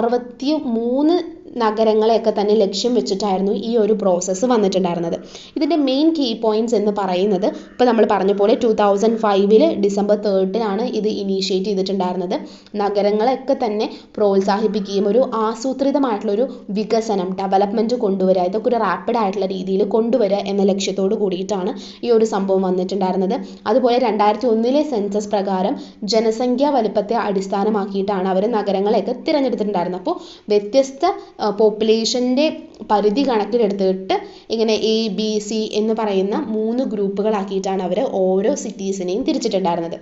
63 നഗരങ്ങളെയൊക്കെ തന്നെ ലക്ഷ്യം വെച്ചിട്ടായിരുന്നു ഈ ഒരു പ്രോസസ്സ് വന്നിട്ടുണ്ടായിരുന്നത്. ഇതിൻ്റെ മെയിൻ കീ പോയിന്റ്സ് എന്ന് പറയുന്നത് ഇപ്പോൾ നമ്മൾ പറഞ്ഞ പോലെ 2005 ഡിസംബർ 3 ഇത് ഇനീഷ്യേറ്റ് ചെയ്തിട്ടുണ്ടായിരുന്നത്. നഗരങ്ങളെയൊക്കെ തന്നെ പ്രോത്സാഹിപ്പിക്കുകയും ഒരു ആസൂത്രിതമായിട്ടുള്ളൊരു വികസനം ഡെവലപ്മെൻറ്റ് കൊണ്ടുവരിക, ഇതൊക്കെ ഒരു റാപ്പിഡ് ആയിട്ടുള്ള രീതിയിൽ കൊണ്ടുവരിക എന്ന ലക്ഷ്യത്തോട് കൂടിയിട്ടാണ് ഈ ഒരു സംഭവം വന്നിട്ടുണ്ടായിരുന്നത്. അതുപോലെ 2001 സെൻസസ് പ്രകാരം ജനസംഖ്യാ വലുപ്പത്തെ അടിസ്ഥാനമാക്കിയിട്ടാണ് അവർ നഗരങ്ങളെയൊക്കെ തിരഞ്ഞെടുത്തിട്ടുണ്ടായിരുന്നത്. അപ്പോൾ വ്യത്യസ്ത പോപ്പുലേഷൻ്റെ പരിധി കണക്കിലെടുത്തിട്ട് ഇങ്ങനെ ABC എന്ന് പറയുന്ന 3 ഗ്രൂപ്പുകളാക്കിയിട്ടാണ് അവർ ഓരോ സിറ്റീസിനെയും തിരിച്ചിട്ടുണ്ടായിരുന്നത്.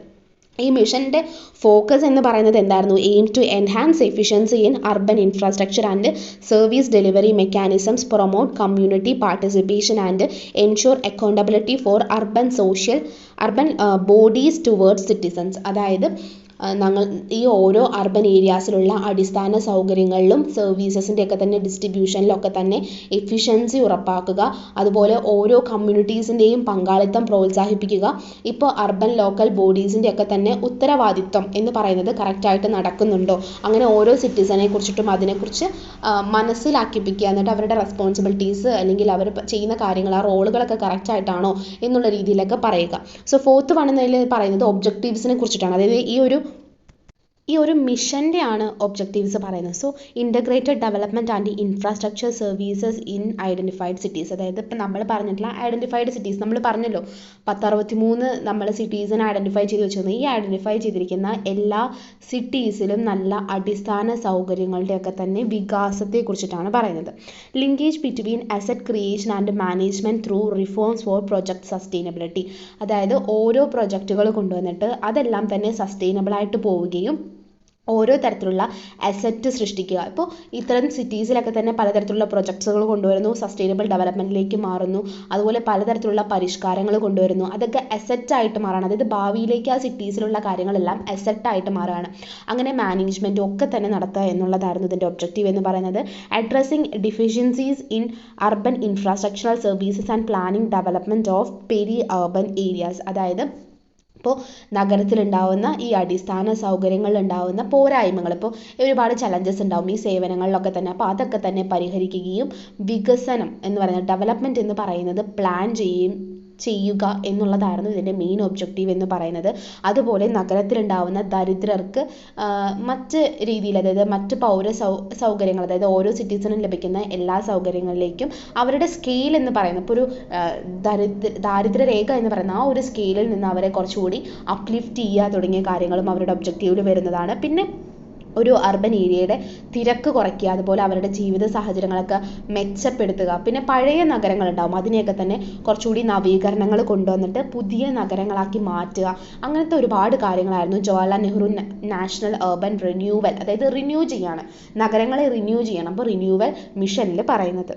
ഈ മിഷൻ്റെ ഫോക്കസ് എന്ന് പറയുന്നത് എന്തായിരുന്നു? Aim to enhance efficiency in urban infrastructure and service delivery mechanisms, promote community participation and ensure accountability for urban bodies towards citizens. അതായത് ഞങ്ങൾ ഈ ഓരോ അർബൻ ഏരിയാസിലുള്ള അടിസ്ഥാന സൗകര്യങ്ങളിലും സർവീസസിൻ്റെ ഒക്കെ തന്നെ ഡിസ്ട്രിബ്യൂഷനിലൊക്കെ തന്നെ എഫിഷ്യൻസി ഉറപ്പാക്കുക. അതുപോലെ ഓരോ കമ്മ്യൂണിറ്റീസിൻ്റെയും പങ്കാളിത്തം പ്രോത്സാഹിപ്പിക്കുക. ഇപ്പോൾ അർബൻ ലോക്കൽ ബോഡീസിൻ്റെ ഒക്കെ തന്നെ ഉത്തരവാദിത്വം എന്ന് പറയുന്നത് കറക്റ്റായിട്ട് നടക്കുന്നുണ്ടോ, അങ്ങനെ ഓരോ സിറ്റിസനെ കുറിച്ചിട്ടും അതിനെക്കുറിച്ച് മനസ്സിലാക്കിപ്പിക്കുക. എന്നിട്ട് അവരുടെ റെസ്പോൺസിബിലിറ്റീസ് അല്ലെങ്കിൽ അവർ ചെയ്യുന്ന കാര്യങ്ങൾ ആ റോളുകളൊക്കെ കറക്റ്റായിട്ടാണോ എന്നുള്ള രീതിയിലൊക്കെ പറയുക. സോ 4th എന്നതിൽ പറയുന്നത് ഒബ്ജക്റ്റീവ്സിനെ കുറിച്ചിട്ടാണ്. അതായത് ഈ ഒരു മിഷൻ്റെ ആണ് ഒബ്ജക്റ്റീവ്സ് പറയുന്നത്. So integrated development and infrastructure services in identified cities. അതായത് ഇപ്പം നമ്മൾ പറഞ്ഞിട്ടുള്ള ഐഡൻറ്റിഫൈഡ് സിറ്റീസ്, നമ്മൾ പറഞ്ഞല്ലോ 1063 നമ്മൾ സിറ്റീസിനെ ഐഡൻറ്റിഫൈ ചെയ്ത് വെച്ചിരുന്നു. ഈ ഐഡൻറ്റിഫൈ ചെയ്തിരിക്കുന്ന എല്ലാ സിറ്റീസിലും നല്ല അടിസ്ഥാന സൗകര്യങ്ങളുടെയൊക്കെ തന്നെ വികാസത്തെക്കുറിച്ചിട്ടാണ് പറയുന്നത്. Linkage between asset creation and management through reforms for project sustainability. അതായത് ഓരോ പ്രൊജക്റ്റുകൾ കൊണ്ടുവന്നിട്ട് അതെല്ലാം തന്നെ സസ്റ്റൈനബിളായിട്ട് പോവുകയും ഓരോ തരത്തിലുള്ള അസറ്റ് സൃഷ്ടിക്കുക. ഇപ്പോൾ ഇത്തരം സിറ്റീസിലൊക്കെ തന്നെ പലതരത്തിലുള്ള പ്രൊജക്ട്സുകൾ കൊണ്ടുവരുന്നു, സസ്റ്റൈനബിൾ ഡെവലപ്മെൻറ്റിലേക്ക് മാറുന്നു. അതുപോലെ പലതരത്തിലുള്ള പരിഷ്കാരങ്ങൾ കൊണ്ടുവരുന്നു, അതൊക്കെ അസറ്റായിട്ട് മാറുകയാണ്. അതായത് ഭാവിയിലേക്ക് ആ സിറ്റീസിലുള്ള കാര്യങ്ങളെല്ലാം അസറ്റായിട്ട് മാറുകയാണ്. അങ്ങനെ മാനേജ്മെൻറ്റും ഒക്കെ തന്നെ നടത്തുക എന്നുള്ളതായിരുന്നു ഇതിൻ്റെ ഒബ്ജക്റ്റീവ് എന്ന് പറയുന്നത്. Addressing deficiencies in urban infrastructural services and planning development of peri urban areas. അതായത് ഇപ്പോൾ നഗരത്തിലുണ്ടാവുന്ന ഈ അടിസ്ഥാന സൗകര്യങ്ങളിലുണ്ടാവുന്ന പോരായ്മകൾ, ഇപ്പോൾ ഒരുപാട് ചലഞ്ചസ് ഉണ്ടാവും ഈ സേവനങ്ങളിലൊക്കെ തന്നെ. അപ്പോൾ അതൊക്കെ തന്നെ പരിഹരിക്കുകയും വികസനം എന്ന് പറയുന്നത് ഡെവലപ്മെൻറ്റ് എന്ന് പറയുന്നത് പ്ലാൻ ചെയ്യുക എന്നുള്ളതായിരുന്നു ഇതിൻ്റെ മെയിൻ ഒബ്ജക്റ്റീവ് എന്ന് പറയുന്നത്. അതുപോലെ നഗരത്തിലുണ്ടാവുന്ന ദരിദ്രർക്ക് മറ്റ് രീതിയിൽ, അതായത് മറ്റ് സൗകര്യങ്ങൾ, അതായത് ഓരോ സിറ്റിസണിനും ലഭിക്കുന്ന എല്ലാ സൗകര്യങ്ങളിലേക്കും അവരുടെ സ്കെയിൽ എന്ന് പറയുന്നത്, ഇപ്പോൾ ഒരു ദാരിദ്ര്യരേഖ എന്ന് പറയുന്ന ആ ഒരു സ്കെയിലിൽ നിന്ന് അവരെ കുറച്ചുകൂടി അപ്ലിഫ്റ്റ് ചെയ്യുക തുടങ്ങിയ കാര്യങ്ങളും അവരുടെ ഒബ്ജക്റ്റീവിൽ വരുന്നതാണ്. പിന്നെ ഒരു അർബൻ ഏരിയയുടെ തിരക്ക് കുറയ്ക്കുക, അതുപോലെ അവരുടെ ജീവിത സാഹചര്യങ്ങളൊക്കെ മെച്ചപ്പെടുത്തുക. പിന്നെ പഴയ നഗരങ്ങളുണ്ടാവും, അതിനെയൊക്കെ തന്നെ കുറച്ചുകൂടി നവീകരണങ്ങൾ കൊണ്ടുവന്നിട്ട് പുതിയ നഗരങ്ങളാക്കി മാറ്റുക. അങ്ങനത്തെ ഒരുപാട് കാര്യങ്ങളായിരുന്നു Jawaharlal Nehru national urban renewal, അതായത് റിന്യൂ ചെയ്യാണ്, നഗരങ്ങളെ റിന്യൂ ചെയ്യണം, അപ്പോൾ റിന്യൂവൽ മിഷനിൽ പറയുന്നത്.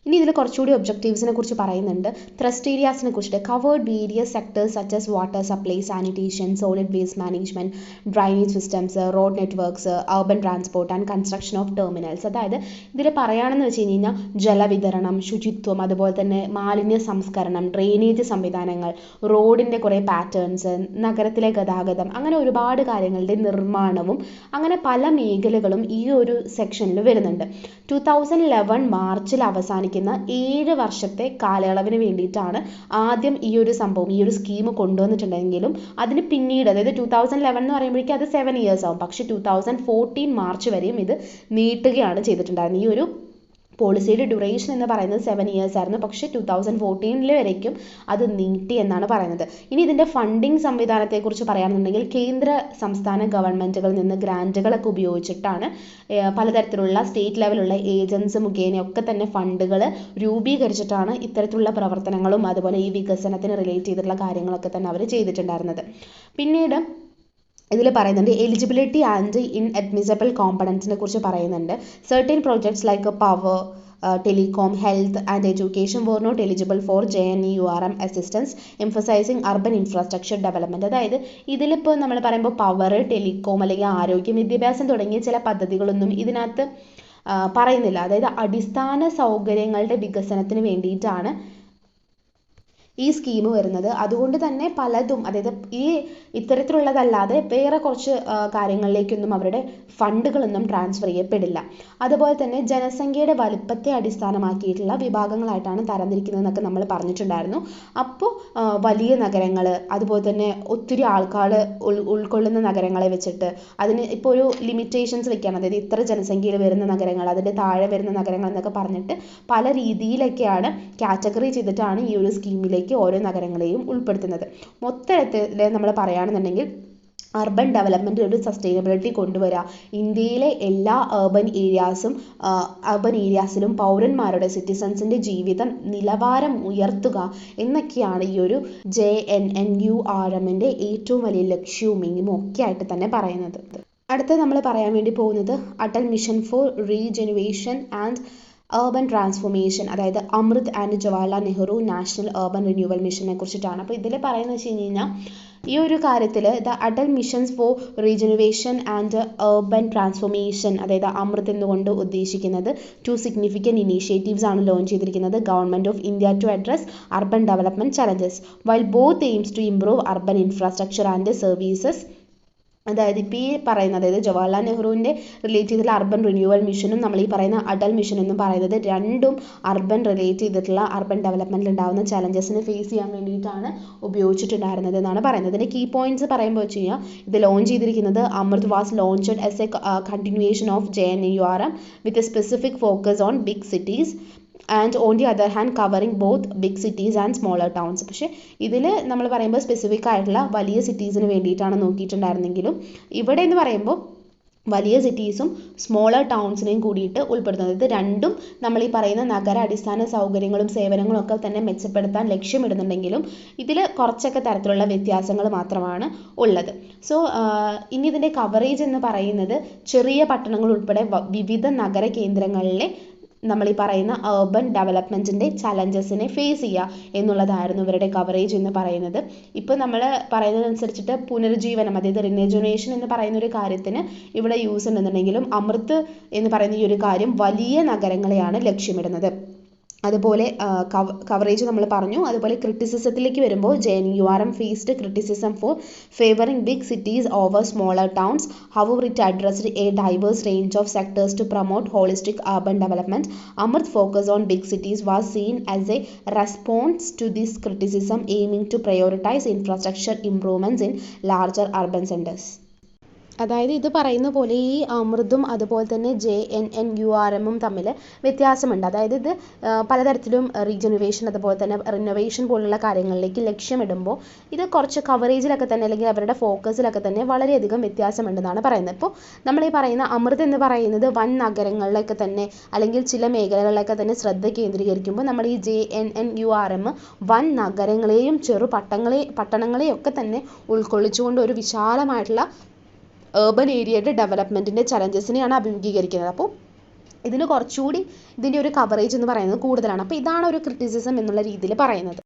ഇനി ഇതിൽ കുറച്ചുകൂടി ഒബ്ജക്റ്റീവ്സിനെ കുറിച്ച് പറയുന്നുണ്ട്. ത്രസ്റ്റ് ഏരിയാസിനെ കുറിച്ചിട്ട് covered various sectors such as water supply, sanitation, solid waste management, drainage systems, road networks, urban transport and construction of terminals. അതായത് ഇതിൽ പറയുകയാണെന്ന് വെച്ച് കഴിഞ്ഞാൽ ജലവിതരണം, ശുചിത്വം, അതുപോലെ തന്നെ മാലിന്യ സംസ്കരണം, ഡ്രെയിനേജ് സംവിധാനങ്ങൾ, റോഡിൻ്റെ കുറേ പാറ്റേൺസ്, നഗരത്തിലെ ഗതാഗതം, അങ്ങനെ ഒരുപാട് കാര്യങ്ങളുടെ നിർമ്മാണവും അങ്ങനെ പല മേഖലകളും ഈ ഒരു സെക്ഷനിൽ വരുന്നുണ്ട്. 2011 മാർച്ചിൽ അവസാനിക്കുന്ന 7 വർഷത്തെ കാലയളവിന് വേണ്ടിയിട്ടാണ് ആദ്യം ഈ ഒരു സംഭവം, ഈ ഒരു സ്കീം കൊണ്ടുവന്നിട്ടുണ്ടെങ്കിലും അതിന് പിന്നീട്, അതായത് 2011 എന്ന് പറയുമ്പോഴേക്കും അത് 7 years ആവും. പക്ഷേ 2014 മാർച്ച് വരെയും ഇത് നീട്ടുകയാണ് ചെയ്തിട്ടുണ്ടായിരുന്നത്. ഈ ഒരു പോളിസിയുടെ ഡ്യൂറേഷൻ എന്ന് പറയുന്നത് 7 years ആയിരുന്നു, പക്ഷേ 2014 വരേക്കും അത് നീട്ടി എന്നാണ് പറയുന്നത്. ഇനി ഇതിൻ്റെ ഫണ്ടിങ് സംവിധാനത്തെക്കുറിച്ച് പറയുകയാണെന്നുണ്ടെങ്കിൽ കേന്ദ്ര സംസ്ഥാന ഗവൺമെൻറ്റുകളിൽ നിന്ന് ഗ്രാൻറ്റുകളൊക്കെ ഉപയോഗിച്ചിട്ടാണ് പലതരത്തിലുള്ള സ്റ്റേറ്റ് ലെവലുള്ള ഏജൻസി മുഖേനയൊക്കെ തന്നെ ഫണ്ടുകൾ രൂപീകരിച്ചിട്ടാണ് ഇത്തരത്തിലുള്ള പ്രവർത്തനങ്ങളും അതുപോലെ ഈ വികസനത്തിന് റിലേറ്റ് ചെയ്തിട്ടുള്ള കാര്യങ്ങളൊക്കെ തന്നെ അവർ ചെയ്തിട്ടുണ്ടായിരുന്നത്. പിന്നീട് ഇതിൽ പറയുന്നുണ്ട് എലിജിബിലിറ്റി ആൻഡ് ഇൻഅഡ്മിസിബിൾ കോമ്പണൻസിനെ കുറിച്ച് പറയുന്നുണ്ട്. Certain projects like power, telecom, health and education were not eligible for JNNERM assistance, emphasizing urban infrastructure development. അതായത് ഇതിലിപ്പോൾ നമ്മൾ പറയുമ്പോൾ പവർ, ടെലികോം അല്ലെങ്കിൽ ആരോഗ്യം, വിദ്യാഭ്യാസം തുടങ്ങിയ ചില പദ്ധതികളൊന്നും ഇതിനകത്ത് പറയുന്നില്ല. അതായത് അടിസ്ഥാന സൗകര്യങ്ങളുടെ വികസനത്തിന് വേണ്ടിയിട്ടാണ് ഈ സ്കീം വരുന്നത്. അതുകൊണ്ട് തന്നെ പലതും, അതായത് ഈ ഇത്തരത്തിലുള്ളതല്ലാതെ വേറെ കുറച്ച് കാര്യങ്ങളിലേക്കൊന്നും അവരുടെ ഫണ്ടുകളൊന്നും ട്രാൻസ്ഫർ ചെയ്യപ്പെടില്ല. അതുപോലെ തന്നെ ജനസംഖ്യയുടെ വലുപ്പത്തെ അടിസ്ഥാനമാക്കിയിട്ടുള്ള വിഭാഗങ്ങളായിട്ടാണ് തരംതിരിക്കുന്നതെന്നൊക്കെ നമ്മൾ പറഞ്ഞിട്ടുണ്ടായിരുന്നു. അപ്പോൾ വലിയ നഗരങ്ങൾ, അതുപോലെ തന്നെ ഒത്തിരി ആൾക്കാർ ഉൾക്കൊള്ളുന്ന നഗരങ്ങളെ വെച്ചിട്ട് അതിന് ഇപ്പോൾ ഒരു ലിമിറ്റേഷൻസ് വെക്കുകയാണ്. അതായത് ഇത്ര ജനസംഖ്യയിൽ വരുന്ന നഗരങ്ങൾ, അതിൻ്റെ താഴെ വരുന്ന നഗരങ്ങൾ എന്നൊക്കെ പറഞ്ഞിട്ട് പല രീതിയിലൊക്കെയാണ് കാറ്റഗറി ചെയ്തിട്ടാണ് ഈ ഒരു സ്കീമിലേക്ക് ഓരോ നഗരങ്ങളെയും ഉൾപ്പെടുത്തുന്നത്. മൊത്തത്തിൽ നമ്മൾ പറയുകയാണെന്നുണ്ടെങ്കിൽ അർബൻ ഡെവലപ്മെൻറ്റ് ഒരു സസ്റ്റൈനബിലിറ്റി കൊണ്ടുവരിക, ഇന്ത്യയിലെ എല്ലാ അർബൻ ഏരിയാസിലും പൗരന്മാരുടെ സിറ്റിസൺസിൻ്റെ ജീവിത നിലവാരം ഉയർത്തുക എന്നൊക്കെയാണ് ഈ ഒരു JNNURMൻ്റെ ഏറ്റവും വലിയ ലക്ഷ്യവും എയിമും ഒക്കെ ആയിട്ട് തന്നെ പറയുന്നത്. അടുത്ത നമ്മൾ പറയാൻ വേണ്ടി പോകുന്നത് Atal mission for rejuvenation and urban transformation, അതായത് AMRUT and Jawaharlal Nehru national urban renewal മിഷനെ കുറിച്ചിട്ടാണ്. അപ്പോൾ ഇതിൽ പറയുന്നത് വെച്ച് കഴിഞ്ഞാൽ ഈ ഒരു കാര്യത്തിൽ the Atal missions for rejuvenation and urban transformation, അതായത് അമൃത് എന്നുകൊണ്ട് ഉദ്ദേശിക്കുന്നത് 2 സിഗ്നിഫിക്കൻറ്റ് ഇനീഷ്യേറ്റീവ്സ് ആണ് ലോഞ്ച് ചെയ്തിരിക്കുന്നത്. Government of India to address urban development challenges while both aims to improve urban infrastructure and services. അതായത് ഇപ്പോൾ ഈ പറയുന്ന, അതായത് ജവഹർലാൽ നെഹ്റുവിൻ്റെ റിലേറ്റ് ചെയ്തിട്ടുള്ള അർബൻ റിന്യൂവൽ മിഷനും നമ്മൾ ഈ പറയുന്ന അടൽ മിഷൻ എന്നും പറയുന്നത് രണ്ടും അർബൻ റിലേറ്റ് ചെയ്തിട്ടുള്ള അർബൻ ഡെവലപ്മെൻറ്റിൽ ഉണ്ടാകുന്ന ചലഞ്ചസിനെ ഫേസ് ചെയ്യാൻ വേണ്ടിയിട്ടാണ് ഉപയോഗിച്ചിട്ടുണ്ടായിരുന്നത് എന്നാണ് പറയുന്നത്. ഇതിൻ്റെ കീ പോയിന്റ്സ് പറയുമ്പോൾ വെച്ച് കഴിഞ്ഞാൽ ഇത് ലോഞ്ച് ചെയ്തിരിക്കുന്നത് AMRUT was launched as a continuation of JNNURM with a specific focus on big cities and on the other hand covering both big cities and smaller towns. പക്ഷേ ഇതിൽ നമ്മൾ പറയുമ്പോൾ സ്പെസിഫിക് ആയിട്ടുള്ള വലിയ സിറ്റീസിന് വേണ്ടിയിട്ടാണ് നോക്കിയിട്ടുണ്ടായിരുന്നെങ്കിലും ഇവിടെ എന്ന് പറയുമ്പോൾ വലിയ സിറ്റീസും സ്മോളർ ടൗൺസിനെയും കൂടിയിട്ട് ഉൾപ്പെടുത്തുന്നത്. ഇത് രണ്ടും നമ്മൾ ഈ പറയുന്ന നഗര അടിസ്ഥാന സൗകര്യങ്ങളും സേവനങ്ങളും ഒക്കെ തന്നെ മെച്ചപ്പെടുത്താൻ ലക്ഷ്യമിടുന്നുണ്ടെങ്കിലും ഇതിൽ കുറച്ചൊക്കെ തരത്തിലുള്ള വ്യത്യാസങ്ങൾ മാത്രമാണ് ഉള്ളത്. സോ ഇനി ഇതിൻ്റെ കവറേജ് എന്ന് പറയുന്നത് ചെറിയ പട്ടണങ്ങൾ ഉൾപ്പെടെ വിവിധ നഗര കേന്ദ്രങ്ങളിലെ നമ്മൾ ഈ പറയുന്ന അർബൻ ഡെവലപ്മെൻറ്റിൻ്റെ ചലഞ്ചസിനെ ഫേസ് ചെയ്യുക എന്നുള്ളതായിരുന്നു ഇവരുടെ കവറേജ് എന്ന് പറയുന്നത്. ഇപ്പോൾ നമ്മൾ പറയുന്നതനുസരിച്ചിട്ട് പുനരുജ്ജീവനം, അതായത് റിനജുനേഷൻ എന്ന് പറയുന്ന ഒരു കാര്യത്തിന് ഇവിടെ യൂസ് ഉണ്ടെന്നുണ്ടെങ്കിലും അമൃത് എന്ന് പറയുന്ന ഈ ഒരു കാര്യം വലിയ നഗരങ്ങളെയാണ് ലക്ഷ്യമിടുന്നത്. അതുപോലെ കവറേജ് നമ്മൾ പറഞ്ഞു. അതുപോലെ ക്രിറ്റിസിസത്തിലേക്ക് വരുമ്പോൾ JNNURM faced criticism for favouring big cities over smaller towns. However it addressed a diverse range of sectors to promote holistic urban development. AMRUT focus on big cities was seen as a response to this criticism aiming to prioritise infrastructure improvements in larger urban centres. അതായത് ഇത് പറയുന്ന പോലെ ഈ അമൃതും അതുപോലെ തന്നെ JNNURM തമ്മിൽ വ്യത്യാസമുണ്ട്. അതായത് ഇത് പലതരത്തിലും റീജനുവേഷൻ അതുപോലെ തന്നെ റിനോവേഷൻ പോലുള്ള കാര്യങ്ങളിലേക്ക് ലക്ഷ്യമിടുമ്പോൾ ഇത് കുറച്ച് കവറേജിലൊക്കെ തന്നെ അല്ലെങ്കിൽ അവരുടെ ഫോക്കസിലൊക്കെ തന്നെ വളരെയധികം വ്യത്യാസമുണ്ടെന്നാണ് പറയുന്നത്. ഇപ്പോൾ നമ്മൾ ഈ പറയുന്ന അമൃത് എന്ന് പറയുന്നത് വൻ നഗരങ്ങളിലൊക്കെ തന്നെ അല്ലെങ്കിൽ ചില മേഖലകളിലൊക്കെ തന്നെ ശ്രദ്ധ കേന്ദ്രീകരിക്കുമ്പോൾ നമ്മൾ ഈ JNNURM വൻ നഗരങ്ങളെയും പട്ടണങ്ങളെയും ഒക്കെ തന്നെ ഉൾക്കൊള്ളിച്ചുകൊണ്ട് ഒരു വിശാലമായിട്ടുള്ള ഏർബൻ ഏരിയയുടെ ഡെവലപ്മെൻറ്റിൻ്റെ ചലഞ്ചസിനെയാണ് അഭിമുഖീകരിക്കുന്നത്. അപ്പോൾ ഇതിന് കുറച്ചുകൂടി ഇതിൻ്റെ ഒരു കവറേജ് എന്ന് പറയുന്നത് കൂടുതലാണ്. അപ്പോൾ ഇതാണ് ഒരു ക്രിറ്റിസിസം എന്നുള്ള രീതിയിൽ പറയുന്നത്.